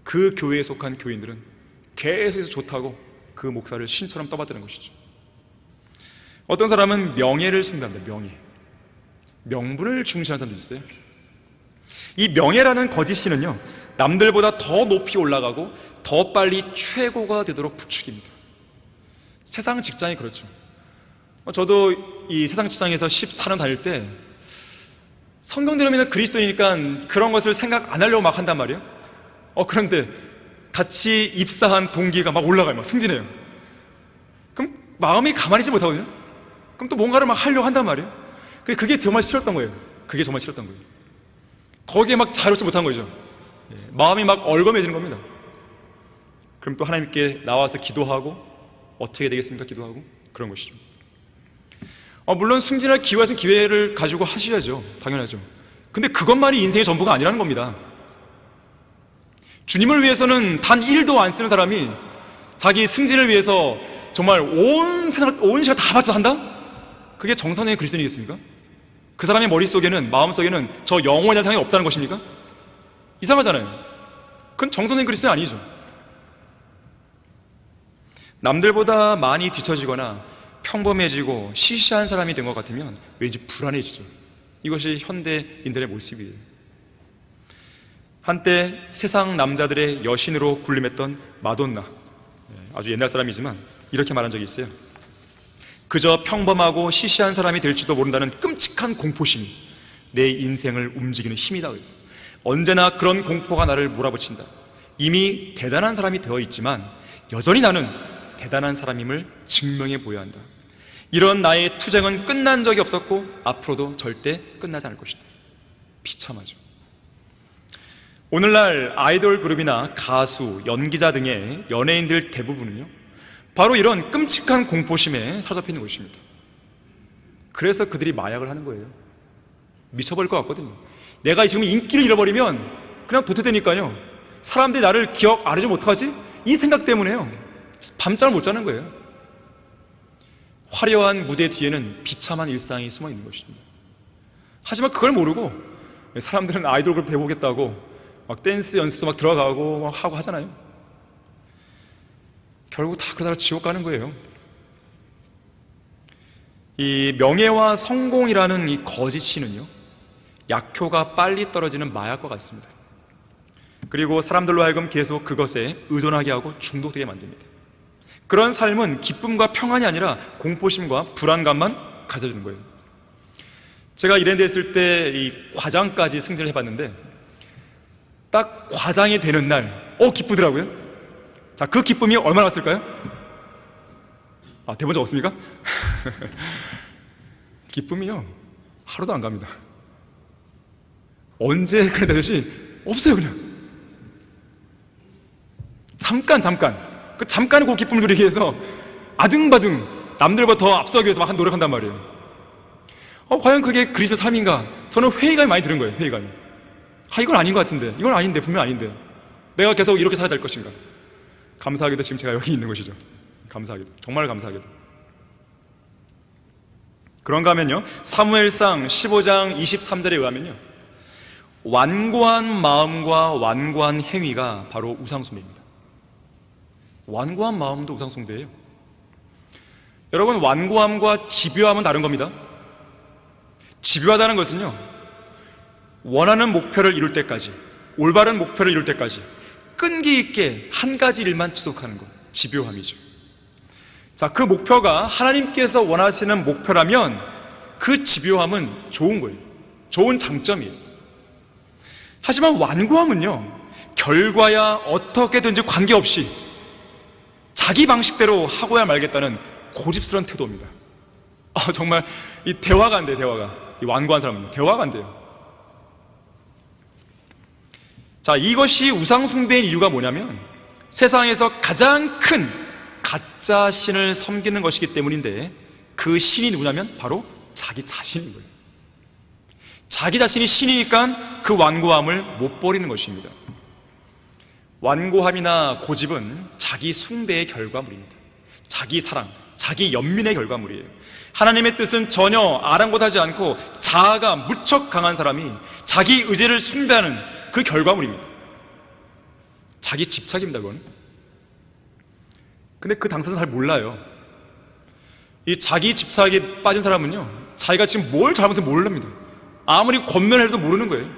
그 교회에 속한 교인들은 계속해서 좋다고 그 목사를 신처럼 떠받드는 것이죠. 어떤 사람은 명예를 숭배합니다. 명분을 중시하는 사람들이 있어요. 이 명예라는 거짓 신은요, 남들보다 더 높이 올라가고 더 빨리 최고가 되도록 부추깁니다. 세상 직장이 그렇죠. 저도 이 세상 직장에서 14년 다닐 때 성경대로 믿는 그리스도이니까 그런 것을 생각 안 하려고 막 한단 말이에요. 그런데 같이 입사한 동기가 막 올라가요. 막 승진해요. 그럼 마음이 가만히 있지 못하거든요. 그럼 또 뭔가를 막 하려고 한단 말이에요. 그게 정말 싫었던 거예요. 그게 정말 싫었던 거예요. 거기에 막 자유롭지 못한 거죠. 마음이 막 얼거매지는 겁니다. 그럼 또 하나님께 나와서 기도하고 어떻게 되겠습니까? 기도하고 그런 것이죠. 물론 승진할 기회가 있으면 기회를 가지고 하셔야죠. 당연하죠. 근데 그것만이 인생의 전부가 아니라는 겁니다. 주님을 위해서는 단 1도 안 쓰는 사람이 자기 승진을 위해서 정말 온 시간 다 바쳐서 한다? 그게 정상적인 그리스도인이겠습니까? 그 사람의 머릿속에는, 마음속에는 저 영원에 대한 생각이 없다는 것입니까? 이상하잖아요. 그건 정상적인 그리스도인이 아니죠. 남들보다 많이 뒤처지거나 평범해지고 시시한 사람이 된 것 같으면 왠지 불안해지죠. 이것이 현대인들의 모습이에요. 한때 세상 남자들의 여신으로 군림했던 마돈나, 아주 옛날 사람이지만 이렇게 말한 적이 있어요. 그저 평범하고 시시한 사람이 될지도 모른다는 끔찍한 공포심이 내 인생을 움직이는 힘이다 그랬어요. 언제나 그런 공포가 나를 몰아붙인다. 이미 대단한 사람이 되어 있지만 여전히 나는 대단한 사람임을 증명해 보여야 한다. 이런 나의 투쟁은 끝난 적이 없었고 앞으로도 절대 끝나지 않을 것이다. 비참하죠. 오늘날 아이돌 그룹이나 가수, 연기자 등의 연예인들 대부분은요, 바로 이런 끔찍한 공포심에 사로잡혀 있는 것입니다. 그래서 그들이 마약을 하는 거예요. 미쳐버릴 것 같거든요. 내가 지금 인기를 잃어버리면 그냥 도태되니까요. 사람들이 나를 기억 안 해주면 어떡하지? 이 생각 때문에요. 밤잠을 못 자는 거예요. 화려한 무대 뒤에는 비참한 일상이 숨어 있는 것입니다. 하지만 그걸 모르고 사람들은 아이돌 그룹 돼보겠다고 막 댄스 연습 막 들어가고 막 하고 하잖아요. 결국 다 그러다가 지옥 가는 거예요. 이 명예와 성공이라는 이 거짓 신은요, 약효가 빨리 떨어지는 마약과 같습니다. 그리고 사람들로 하여금 계속 그것에 의존하게 하고 중독되게 만듭니다. 그런 삶은 기쁨과 평안이 아니라 공포심과 불안감만 가져주는 거예요. 제가 이랜드에 있을 때 이 과장까지 승진을 해봤는데 딱 과장이 되는 날 기쁘더라고요. 자, 그 기쁨이 얼마나 왔을까요? 돼본 적 없습니까? 기쁨이요 하루도 안 갑니다. 언제 그래 되듯이 없어요. 그냥 잠깐 그 기쁨을 누리기 위해서 아등바등 남들보다 더 앞서기 위해서 막 노력한단 말이에요. 과연 그게 그리스도 삶인가? 저는 회의감이 많이 드는 거예요. 회의감이. 이건 아닌 것 같은데, 이건 아닌데, 분명 아닌데 내가 계속 이렇게 살아야 될 것인가? 감사하게도 지금 제가 여기 있는 것이죠. 감사하게도, 정말 감사하게도. 그런가 하면요, 사무엘상 15장 23절에 의하면요, 완고한 마음과 완고한 행위가 바로 우상숭배입니다. 완고한 마음도 우상숭배예요. 여러분, 완고함과 집요함은 다른 겁니다. 집요하다는 것은요, 원하는 목표를 이룰 때까지, 올바른 목표를 이룰 때까지 끈기 있게 한 가지 일만 지속하는 것, 집요함이죠. 자, 그 목표가 하나님께서 원하시는 목표라면 그 집요함은 좋은 거예요. 좋은 장점이에요. 하지만 완고함은요, 결과야 어떻게든지 관계없이 자기 방식대로 하고야 말겠다는 고집스러운 태도입니다. 정말 이 대화가 안 돼요. 대화가, 이 완고한 사람은 대화가 안 돼요. 자, 이것이 우상숭배인 이유가 뭐냐면 세상에서 가장 큰 가짜 신을 섬기는 것이기 때문인데, 그 신이 누구냐면 바로 자기 자신인 거예요. 자기 자신이 신이니까 그 완고함을 못 버리는 것입니다. 완고함이나 고집은 자기 숭배의 결과물입니다. 자기 사랑, 자기 연민의 결과물이에요. 하나님의 뜻은 전혀 아랑곳하지 않고 자아가 무척 강한 사람이 자기 의지를 숭배하는 그 결과물입니다. 자기 집착입니다, 그건. 근데 그 당사자는 잘 몰라요. 이 자기 집착에 빠진 사람은요, 자기가 지금 뭘 잘못했는지 모릅니다. 아무리 권면해도 모르는 거예요.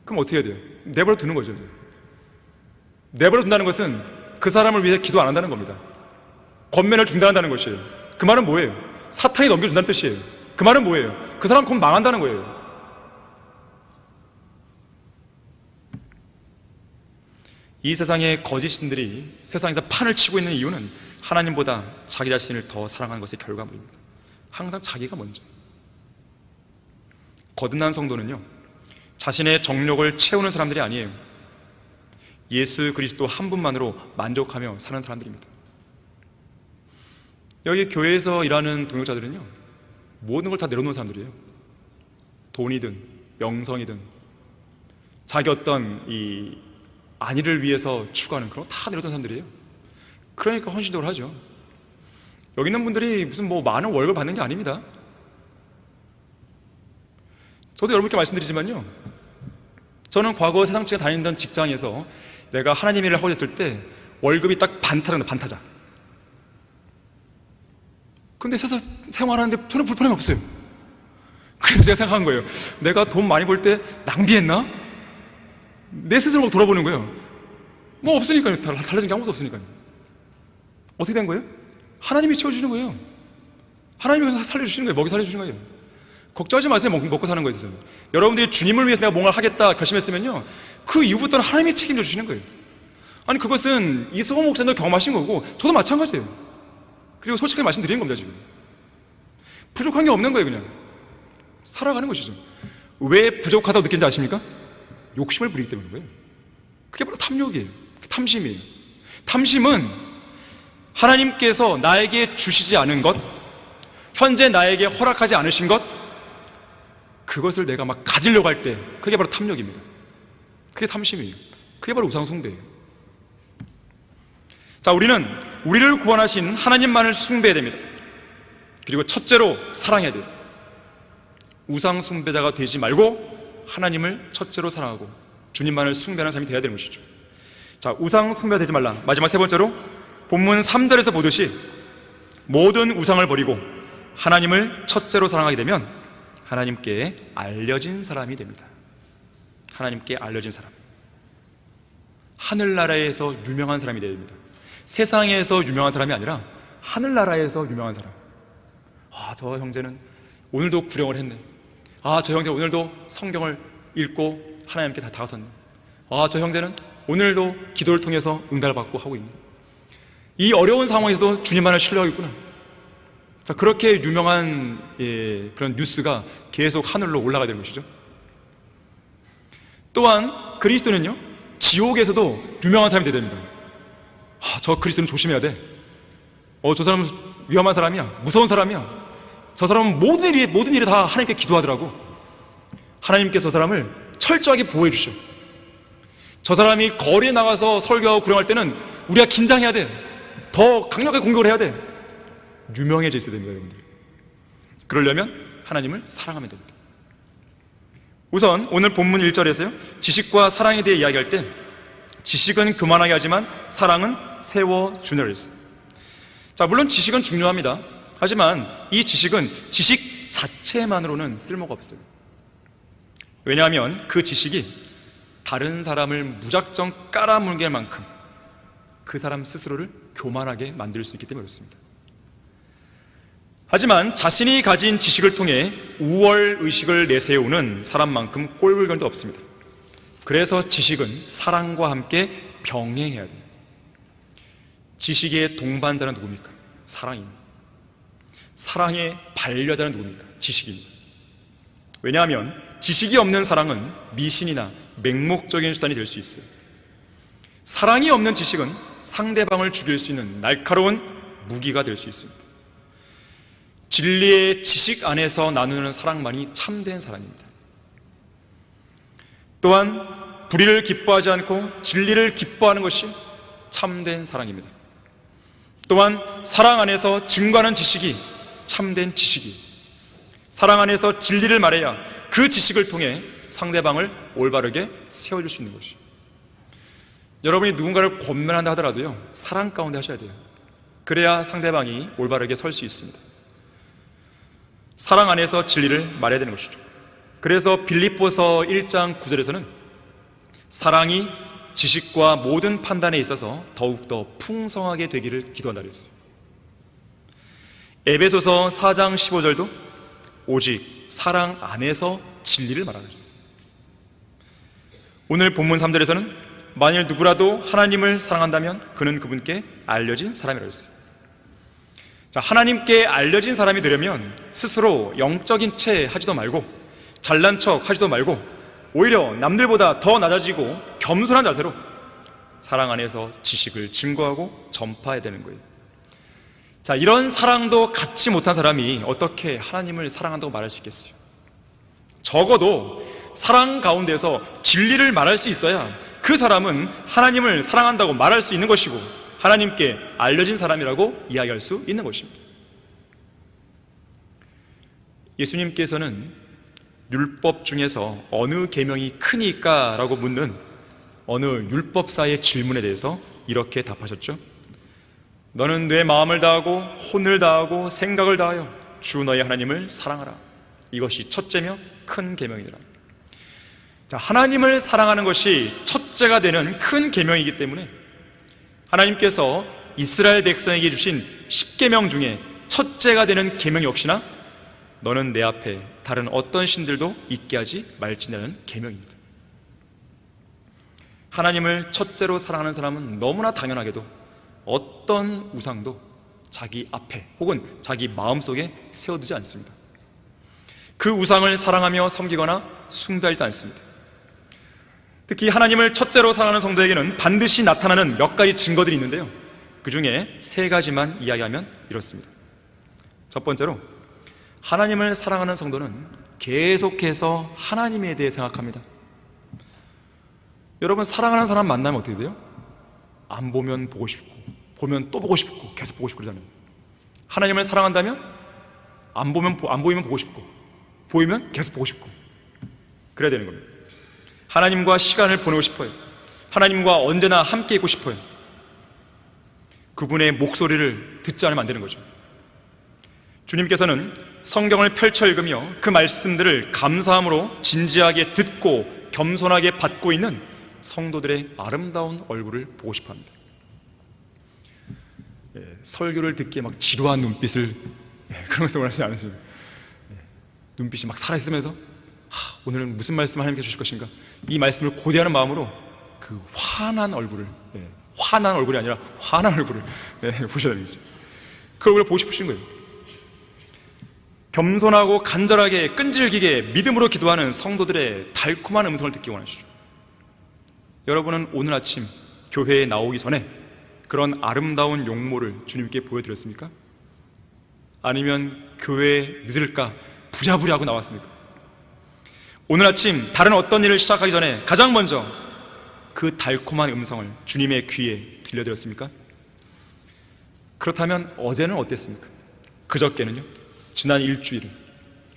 그럼 어떻게 해야 돼요? 내버려 두는 거죠. 내버려 둔다는 것은 그 사람을 위해 기도 안 한다는 겁니다. 권면을 중단한다는 것이에요. 그 말은 뭐예요? 사탄이 넘겨준다는 뜻이에요. 그 말은 뭐예요? 그 사람 곧 망한다는 거예요. 이 세상의 거짓신들이 세상에서 판을 치고 있는 이유는 하나님보다 자기 자신을 더 사랑하는 것의 결과물입니다. 항상 자기가 먼저. 거듭난 성도는요, 자신의 정욕을 채우는 사람들이 아니에요. 예수 그리스도 한 분만으로 만족하며 사는 사람들입니다. 여기 교회에서 일하는 동역자들은요, 모든 걸 다 내려놓은 사람들이에요. 돈이든 명성이든 자기 어떤 이 안위를 위해서 추구하는 그런 거 다 내려놓은 사람들이에요. 그러니까 헌신적으로 하죠. 여기 있는 분들이 무슨 많은 월급 받는 게 아닙니다. 저도 여러분께 말씀드리지만요, 저는 과거 세상 제가 다니던 직장에서 내가 하나님 일을 하고 있을 때 월급이 딱 반타자. 근데 세상 생활하는데 저는 불편함이 없어요. 그래서 제가 생각한 거예요. 내가 돈 많이 벌 때 낭비했나? 내 스스로 돌아보는 거예요. 없으니까요. 달라진 게 아무것도 없으니까요. 어떻게 된 거예요? 하나님이 채워주시는 거예요. 하나님이 살려주시는 거예요. 먹이 살려주시는 거예요. 걱정하지 마세요. 먹고 사는 거에 있어요. 여러분들이 주님을 위해서 내가 뭔가를 하겠다 결심했으면요, 그 이후부터는 하나님이 책임져 주시는 거예요. 아니, 그것은 이소호 목사님도 경험하신 거고 저도 마찬가지예요. 그리고 솔직하게 말씀드리는 겁니다. 지금 부족한 게 없는 거예요. 그냥 살아가는 것이죠. 왜 부족하다고 느낀지 아십니까? 욕심을 부리기 때문인 거예요. 그게 바로 탐욕이에요. 탐심이에요. 탐심은 하나님께서 나에게 주시지 않은 것, 현재 나에게 허락하지 않으신 것, 그것을 내가 막 가지려고 할 때 그게 바로 탐욕입니다. 그게 탐심이에요. 그게 바로 우상숭배예요. 자, 우리는 우리를 구원하신 하나님만을 숭배해야 됩니다. 그리고 첫째로 사랑해야 돼요. 우상숭배자가 되지 말고 하나님을 첫째로 사랑하고 주님만을 숭배하는 사람이 되어야 되는 것이죠. 자, 우상숭배가 되지 말라. 마지막 세 번째로 본문 3절에서 보듯이 모든 우상을 버리고 하나님을 첫째로 사랑하게 되면 하나님께 알려진 사람이 됩니다. 하나님께 알려진 사람, 하늘나라에서 유명한 사람이 되어야 됩니다. 세상에서 유명한 사람이 아니라 하늘나라에서 유명한 사람. 저 형제는 오늘도 구령을 했네. 저 형제 오늘도 성경을 읽고 하나님께 다 다가섰네. 저 형제는 오늘도 기도를 통해서 응답을 받고 하고 있네. 이 어려운 상황에서도 주님만을 신뢰하고 있구나. 자, 그렇게 유명한 그런 뉴스가 계속 하늘로 올라가야 되는 것이죠. 또한 그리스도는요, 지옥에서도 유명한 사람이 되어야 됩니다. 저 그리스도는 조심해야 돼. 저 사람은 위험한 사람이야. 무서운 사람이야. 저 사람은 모든 일에 다 하나님께 기도하더라고. 하나님께서 저 사람을 철저하게 보호해 주셔. 저 사람이 거리에 나가서 설교하고 구령할 때는 우리가 긴장해야 돼. 더 강력하게 공격을 해야 돼. 유명해져 있어야 됩니다, 여러분들. 그러려면 하나님을 사랑하면 됩니다. 우선 오늘 본문 1절에서요, 지식과 사랑에 대해 이야기할 때 지식은 교만하게 하지만 사랑은 세워주느라 했어요. 자, 물론 지식은 중요합니다. 하지만 이 지식은 지식 자체만으로는 쓸모가 없어요. 왜냐하면 그 지식이 다른 사람을 무작정 깔아뭉갤 만큼 그 사람 스스로를 교만하게 만들 수 있기 때문에 그렇습니다. 하지만 자신이 가진 지식을 통해 우월의식을 내세우는 사람만큼 꼴불견도 없습니다. 그래서 지식은 사랑과 함께 병행해야 돼요. 지식의 동반자는 누굽니까? 사랑입니다. 사랑의 반려자는 누굽니까? 지식입니다. 왜냐하면 지식이 없는 사랑은 미신이나 맹목적인 수단이 될 수 있어요. 사랑이 없는 지식은 상대방을 죽일 수 있는 날카로운 무기가 될 수 있습니다. 진리의 지식 안에서 나누는 사랑만이 참된 사랑입니다. 또한 불의를 기뻐하지 않고 진리를 기뻐하는 것이 참된 사랑입니다. 또한 사랑 안에서 증거하는 지식이 참된 지식이, 사랑 안에서 진리를 말해야 그 지식을 통해 상대방을 올바르게 세워줄 수 있는 것이. 여러분이 누군가를 권면한다 하더라도요, 사랑 가운데 하셔야 돼요. 그래야 상대방이 올바르게 설 수 있습니다. 사랑 안에서 진리를 말해야 되는 것이죠. 그래서 빌립보서 1장 9절에서는 사랑이 지식과 모든 판단에 있어서 더욱더 풍성하게 되기를 기도한다 그랬어요. 에베소서 4장 15절도 오직 사랑 안에서 진리를 말하라 그랬어요. 오늘 본문 3절에서는 만일 누구라도 하나님을 사랑한다면 그는 그분께 알려진 사람이라고 했어요. 자, 하나님께 알려진 사람이 되려면 스스로 영적인 채 하지도 말고 잘난 척 하지도 말고 오히려 남들보다 더 낮아지고 겸손한 자세로 사랑 안에서 지식을 증거하고 전파해야 되는 거예요. 자, 이런 사랑도 갖지 못한 사람이 어떻게 하나님을 사랑한다고 말할 수 있겠어요? 적어도 사랑 가운데서 진리를 말할 수 있어야 그 사람은 하나님을 사랑한다고 말할 수 있는 것이고 하나님께 알려진 사람이라고 이야기할 수 있는 것입니다. 예수님께서는 율법 중에서 어느 계명이 크니까? 라고 묻는 어느 율법사의 질문에 대해서 이렇게 답하셨죠. 너는 내 마음을 다하고 혼을 다하고 생각을 다하여 주 너의 하나님을 사랑하라. 이것이 첫째며 큰 계명이니라. 자, 하나님을 사랑하는 것이 첫째가 되는 큰 계명이기 때문에 하나님께서 이스라엘 백성에게 주신 10계명 중에 첫째가 되는 계명 역시나 너는 내 앞에 다른 어떤 신들도 있게 하지 말지라는 계명입니다. 하나님을 첫째로 사랑하는 사람은 너무나 당연하게도 어떤 우상도 자기 앞에 혹은 자기 마음속에 세워두지 않습니다. 그 우상을 사랑하며 섬기거나 숭배하지도 않습니다. 특히 하나님을 첫째로 사랑하는 성도에게는 반드시 나타나는 몇 가지 증거들이 있는데요, 그 중에 3가지만 이야기하면 이렇습니다. 첫 번째로, 하나님을 사랑하는 성도는 계속해서 하나님에 대해 생각합니다. 여러분, 사랑하는 사람 만나면 어떻게 돼요? 안 보면 보고 싶고, 보면 또 보고 싶고, 계속 보고 싶고 그러잖아요. 하나님을 사랑한다면 안 보이면 보고 싶고, 보이면 계속 보고 싶고, 그래야 되는 겁니다. 하나님과 시간을 보내고 싶어요. 하나님과 언제나 함께 있고 싶어요. 그분의 목소리를 듣지 않으면 안 되는 거죠. 주님께서는 성경을 펼쳐 읽으며 그 말씀들을 감사함으로 진지하게 듣고 겸손하게 받고 있는 성도들의 아름다운 얼굴을 보고 싶어 합니다. 설교를 듣기에 막 지루한 눈빛을 그런 것을 원하지 않으십니다. 눈빛이 막 살아있으면서 오늘은 무슨 말씀을 하나님께 주실 것인가, 이 말씀을 고대하는 마음으로 그 환한 얼굴을, 환한 얼굴이 아니라 환한 얼굴을 보셔야 됩니다. 그 얼굴을 보고 싶으신 거예요. 겸손하고 간절하게 끈질기게 믿음으로 기도하는 성도들의 달콤한 음성을 듣기 원하시죠. 여러분은 오늘 아침 교회에 나오기 전에 그런 아름다운 용모를 주님께 보여드렸습니까? 아니면 교회에 늦을까 부랴부랴 하고 나왔습니까? 오늘 아침 다른 어떤 일을 시작하기 전에 가장 먼저 그 달콤한 음성을 주님의 귀에 들려드렸습니까? 그렇다면 어제는 어땠습니까? 그저께는요? 지난 일주일은,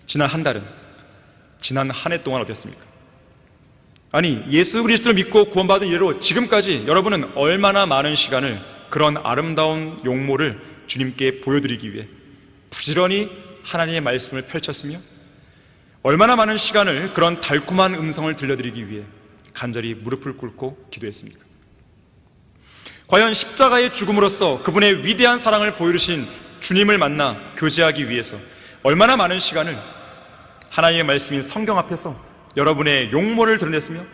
지난 한 달은, 지난 한 해 동안 어땠습니까? 아니, 예수 그리스도를 믿고 구원받은 이래로 지금까지 여러분은 얼마나 많은 시간을 그런 아름다운 용모를 주님께 보여드리기 위해 부지런히 하나님의 말씀을 펼쳤으며, 얼마나 많은 시간을 그런 달콤한 음성을 들려드리기 위해 간절히 무릎을 꿇고 기도했습니까? 과연 십자가의 죽음으로써 그분의 위대한 사랑을 보여주신 주님을 만나 교제하기 위해서 얼마나 많은 시간을 하나님의 말씀인 성경 앞에서 여러분의 용모를 드러냈으며,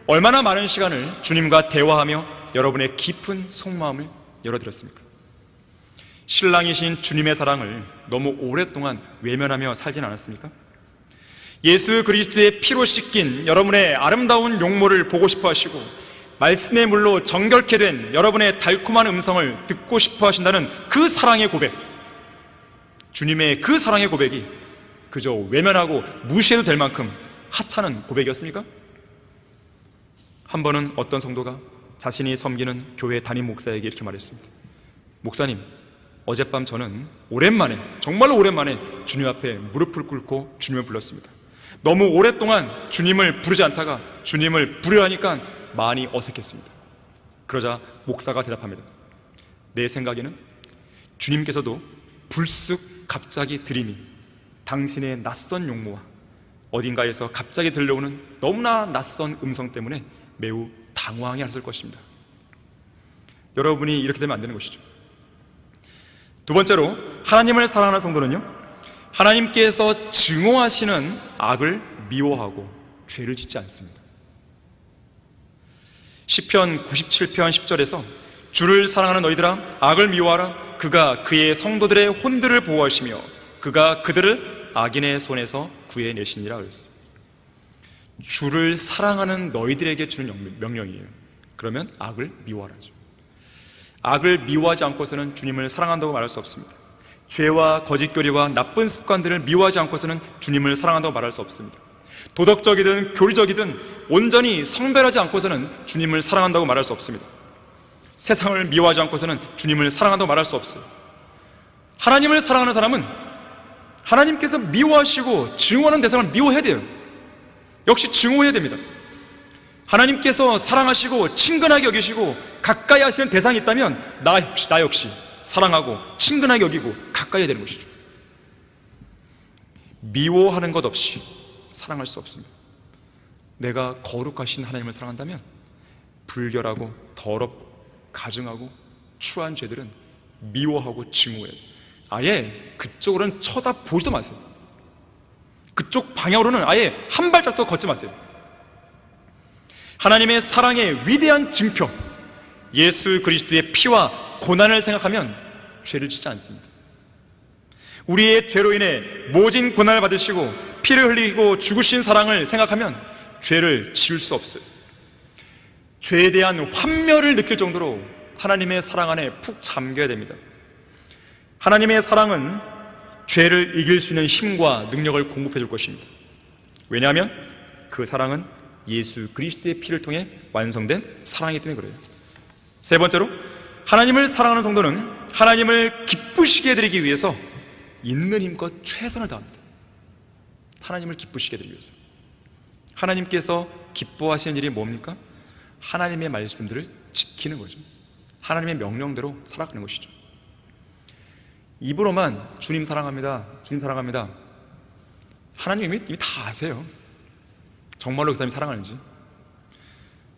얼마나 많은 시간을 주님과 대화하며 여러분의 깊은 속마음을 열어드렸습니까? 신랑이신 주님의 사랑을 너무 오랫동안 외면하며 살진 않았습니까? 예수 그리스도의 피로 씻긴 여러분의 아름다운 용모를 보고 싶어 하시고, 말씀의 물로 정결케 된 여러분의 달콤한 음성을 듣고 싶어 하신다는 그 사랑의 고백, 주님의 그 사랑의 고백이 그저 외면하고 무시해도 될 만큼 하찮은 고백이었습니까? 한 번은 어떤 성도가 자신이 섬기는 교회 담임 목사에게 이렇게 말했습니다. 목사님, 어젯밤 저는 오랜만에, 정말로 오랜만에 주님 앞에 무릎을 꿇고 주님을 불렀습니다. 너무 오랫동안 주님을 부르지 않다가 주님을 부르려 하니까 많이 어색했습니다. 그러자 목사가 대답합니다. 내 생각에는 주님께서도 불쑥 갑자기 들림이 당신의 낯선 용모와 어딘가에서 갑자기 들려오는 너무나 낯선 음성 때문에 매우 당황해하셨을 것입니다. 여러분이 이렇게 되면 안 되는 것이죠. 두 번째로, 하나님을 사랑하는 성도는요, 하나님께서 증오하시는 악을 미워하고 죄를 짓지 않습니다. 시편 97편 10절에서 주를 사랑하는 너희들아 악을 미워하라. 그가 그의 성도들의 혼들을 보호하시며 그가 그들을 악인의 손에서 구해내시니라 그랬어요. 주를 사랑하는 너희들에게 주는 명령이에요. 그러면 악을 미워하라죠. 악을 미워하지 않고서는 주님을 사랑한다고 말할 수 없습니다. 죄와 거짓교리와 나쁜 습관들을 미워하지 않고서는 주님을 사랑한다고 말할 수 없습니다. 도덕적이든 교리적이든 온전히 성별하지 않고서는 주님을 사랑한다고 말할 수 없습니다. 세상을 미워하지 않고서는 주님을 사랑한다고 말할 수 없어요. 하나님을 사랑하는 사람은 하나님께서 미워하시고 증오하는 대상을 미워해야 돼요. 역시 증오해야 됩니다. 하나님께서 사랑하시고 친근하게 여기시고 가까이 하시는 대상이 있다면 나 역시 사랑하고 친근하게 여기고 가까이 해야 되는 것이죠. 미워하는 것 없이 사랑할 수 없습니다. 내가 거룩하신 하나님을 사랑한다면 불결하고 더럽고 가증하고 추한 죄들은 미워하고 증오해야 돼요. 아예 그쪽으로는 쳐다보지도 마세요. 그쪽 방향으로는 아예 한 발짝도 걷지 마세요. 하나님의 사랑의 위대한 증표, 예수 그리스도의 피와 고난을 생각하면 죄를 짓지 않습니다. 우리의 죄로 인해 모진 고난을 받으시고 피를 흘리고 죽으신 사랑을 생각하면 죄를 지을 수 없어요. 죄에 대한 환멸을 느낄 정도로 하나님의 사랑 안에 푹 잠겨야 됩니다. 하나님의 사랑은 죄를 이길 수 있는 힘과 능력을 공급해 줄 것입니다. 왜냐하면 그 사랑은 예수 그리스도의 피를 통해 완성된 사랑이기 때문에 그래요. 세 번째로, 하나님을 사랑하는 성도는 하나님을 기쁘시게 해드리기 위해서 있는 힘껏 최선을 다합니다. 하나님을 기쁘시게 해드리기 위해서. 하나님께서 기뻐하시는 일이 뭡니까? 하나님의 말씀들을 지키는 거죠. 하나님의 명령대로 살아가는 것이죠. 입으로만 주님 사랑합니다, 주님 사랑합니다, 하나님이 이미 다 아세요. 정말로 그 사람이 사랑하는지.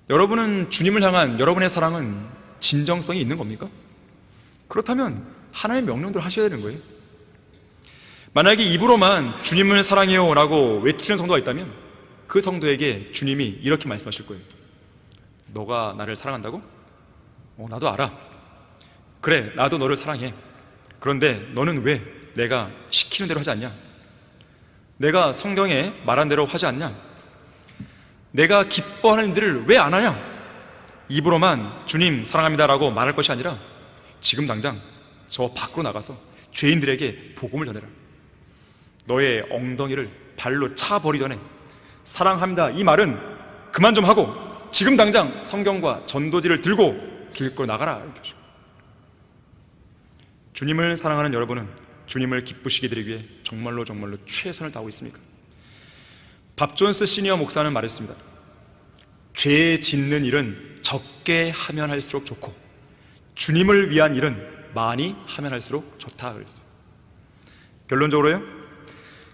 여러분은 주님을 향한 여러분의 사랑은 진정성이 있는 겁니까? 그렇다면 하나님의 명령대로 하셔야 되는 거예요. 만약에 입으로만 주님을 사랑해요 라고 외치는 성도가 있다면 그 성도에게 주님이 이렇게 말씀하실 거예요. 너가 나를 사랑한다고? 나도 알아. 그래, 나도 너를 사랑해. 그런데 너는 왜 내가 시키는 대로 하지 않냐? 내가 성경에 말한 대로 하지 않냐? 내가 기뻐하는 일들을 왜 안 하냐? 입으로만 주님 사랑합니다 라고 말할 것이 아니라 지금 당장 저 밖으로 나가서 죄인들에게 복음을 전해라. 너의 엉덩이를 발로 차버리기 전에 사랑합니다 이 말은 그만 좀 하고 지금 당장 성경과 전도지를 들고 길거리 나가라. 주님을 사랑하는 여러분은 주님을 기쁘시게 드리기 위해 정말로 최선을 다하고 있습니까? 밥 존스 시니어 목사는 말했습니다. 죄 짓는 일은 적게 하면 할수록 좋고 주님을 위한 일은 많이 하면 할수록 좋다 그랬어요. 결론적으로요,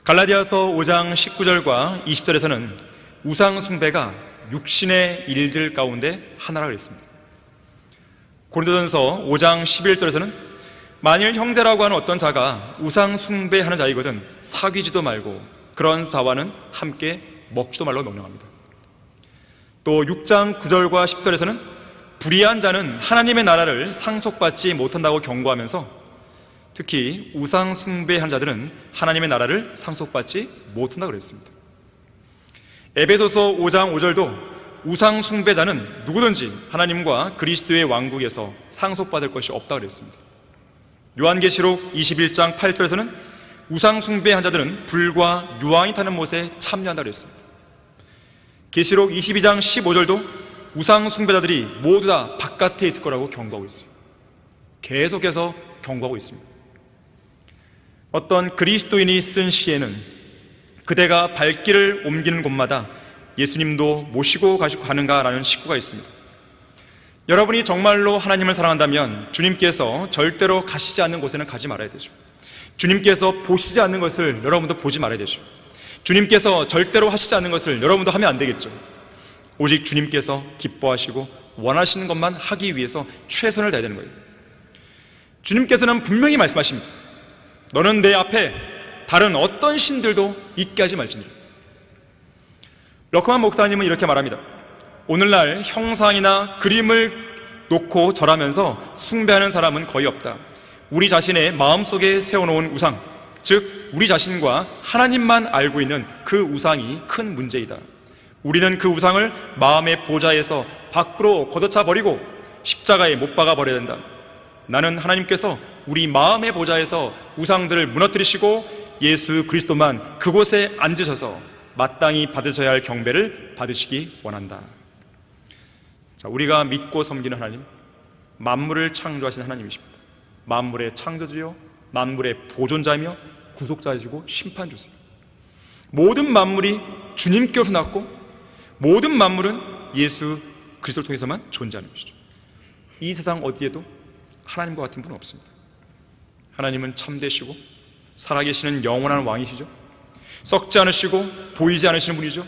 갈라디아서 5장 19절과 20절에서는 우상 숭배가 육신의 일들 가운데 하나라 그랬습니다. 고린도전서 5장 11절에서는 만일 형제라고 하는 어떤 자가 우상 숭배하는 자이거든 사귀지도 말고 그런 자와는 함께 먹지도 말라고 명령합니다. 또 6장 9절과 10절에서는 불의한 자는 하나님의 나라를 상속받지 못한다고 경고하면서 특히 우상 숭배한 자들은 하나님의 나라를 상속받지 못한다고 그랬습니다. 에베소서 5장 5절도 우상 숭배자는 누구든지 하나님과 그리스도의 왕국에서 상속받을 것이 없다고 그랬습니다. 요한계시록 21장 8절에서는 우상 숭배한 자들은 불과 유황이 타는 못에 참여한다고 그랬습니다. 계시록 22장 15절도 우상 숭배자들이 모두 다 바깥에 있을 거라고 경고하고 있습니다. 계속해서 경고하고 있습니다. 어떤 그리스도인이 쓴 시에는 그대가 발길을 옮기는 곳마다 예수님도 모시고 가는가라는 식구가 있습니다. 여러분이 정말로 하나님을 사랑한다면 주님께서 절대로 가시지 않는 곳에는 가지 말아야 되죠. 주님께서 보시지 않는 것을 여러분도 보지 말아야 되죠. 주님께서 절대로 하시지 않는 것을 여러분도 하면 안 되겠죠. 오직 주님께서 기뻐하시고 원하시는 것만 하기 위해서 최선을 다해야 되는 거예요. 주님께서는 분명히 말씀하십니다. 너는 내 앞에 다른 어떤 신들도 있게 하지 말지니라. 러크만 목사님은 이렇게 말합니다. 오늘날 형상이나 그림을 놓고 절하면서 숭배하는 사람은 거의 없다. 우리 자신의 마음속에 세워놓은 우상, 즉 우리 자신과 하나님만 알고 있는 그 우상이 큰 문제이다. 우리는 그 우상을 마음의 보좌에서 밖으로 걷어차 버리고 십자가에 못 박아 버려야 된다. 나는 하나님께서 우리 마음의 보좌에서 우상들을 무너뜨리시고 예수 그리스도만 그곳에 앉으셔서 마땅히 받으셔야 할 경배를 받으시기 원한다. 자, 우리가 믿고 섬기는 하나님, 만물을 창조하신 하나님이십니다. 만물의 창조주요, 만물의 보존자이며 구속자이시고 심판주세요. 모든 만물이 주님께로서 났고 모든 만물은 예수 그리스도를 통해서만 존재하는 것이죠. 이 세상 어디에도 하나님과 같은 분은 없습니다. 하나님은 참되시고 살아계시는 영원한 왕이시죠. 썩지 않으시고 보이지 않으시는 분이죠.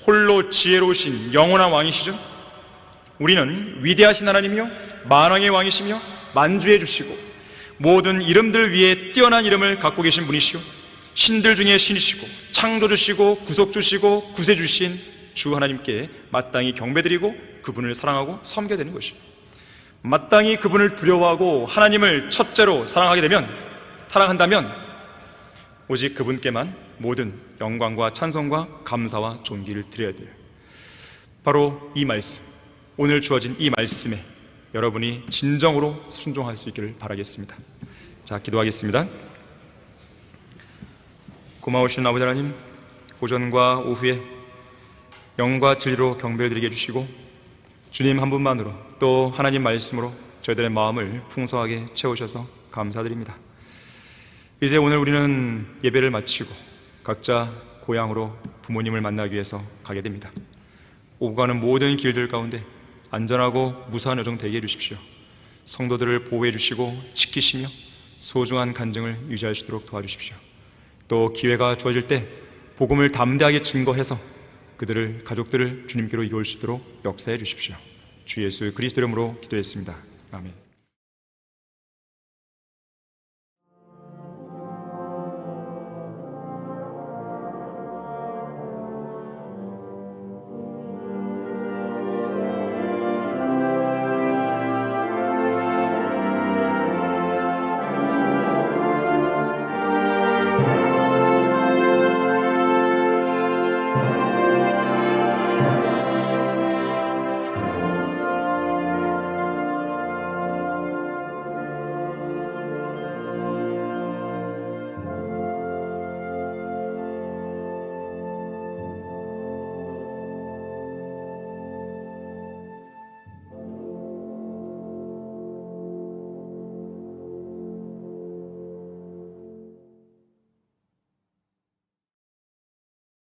홀로 지혜로우신 영원한 왕이시죠. 우리는 위대하신 하나님이요 만왕의 왕이시며 만주해 주시고 모든 이름들 위에 뛰어난 이름을 갖고 계신 분이시요 신들 중에 신이시고 창조주시고 구속주시고 구세주신 주 하나님께 마땅히 경배드리고 그분을 사랑하고 섬겨야 되는 것이요, 마땅히 그분을 두려워하고 하나님을 첫째로 사랑한다면 오직 그분께만 모든 영광과 찬송과 감사와 존귀를 드려야 돼요. 바로 이 말씀, 오늘 주어진 이 말씀에 여러분이 진정으로 순종할 수 있기를 바라겠습니다. 자, 기도하겠습니다. 고마우신 아버지 하나님, 오전과 오후에 영과 진리로 경배를 드리게 해주시고 주님 한 분만으로 또 하나님 말씀으로 저희들의 마음을 풍성하게 채우셔서 감사드립니다. 이제 오늘 우리는 예배를 마치고 각자 고향으로 부모님을 만나기 위해서 가게 됩니다. 오고 가는 모든 길들 가운데 안전하고 무사한 여정 되게 해주십시오. 성도들을 보호해 주시고 지키시며 소중한 간증을 유지할 수 있도록 도와주십시오. 또 기회가 주어질 때 복음을 담대하게 증거해서 그들을 가족들을 주님께로 이끌 수 있도록 역사해 주십시오. 주 예수 그리스도 이름으로 기도했습니다. 아멘.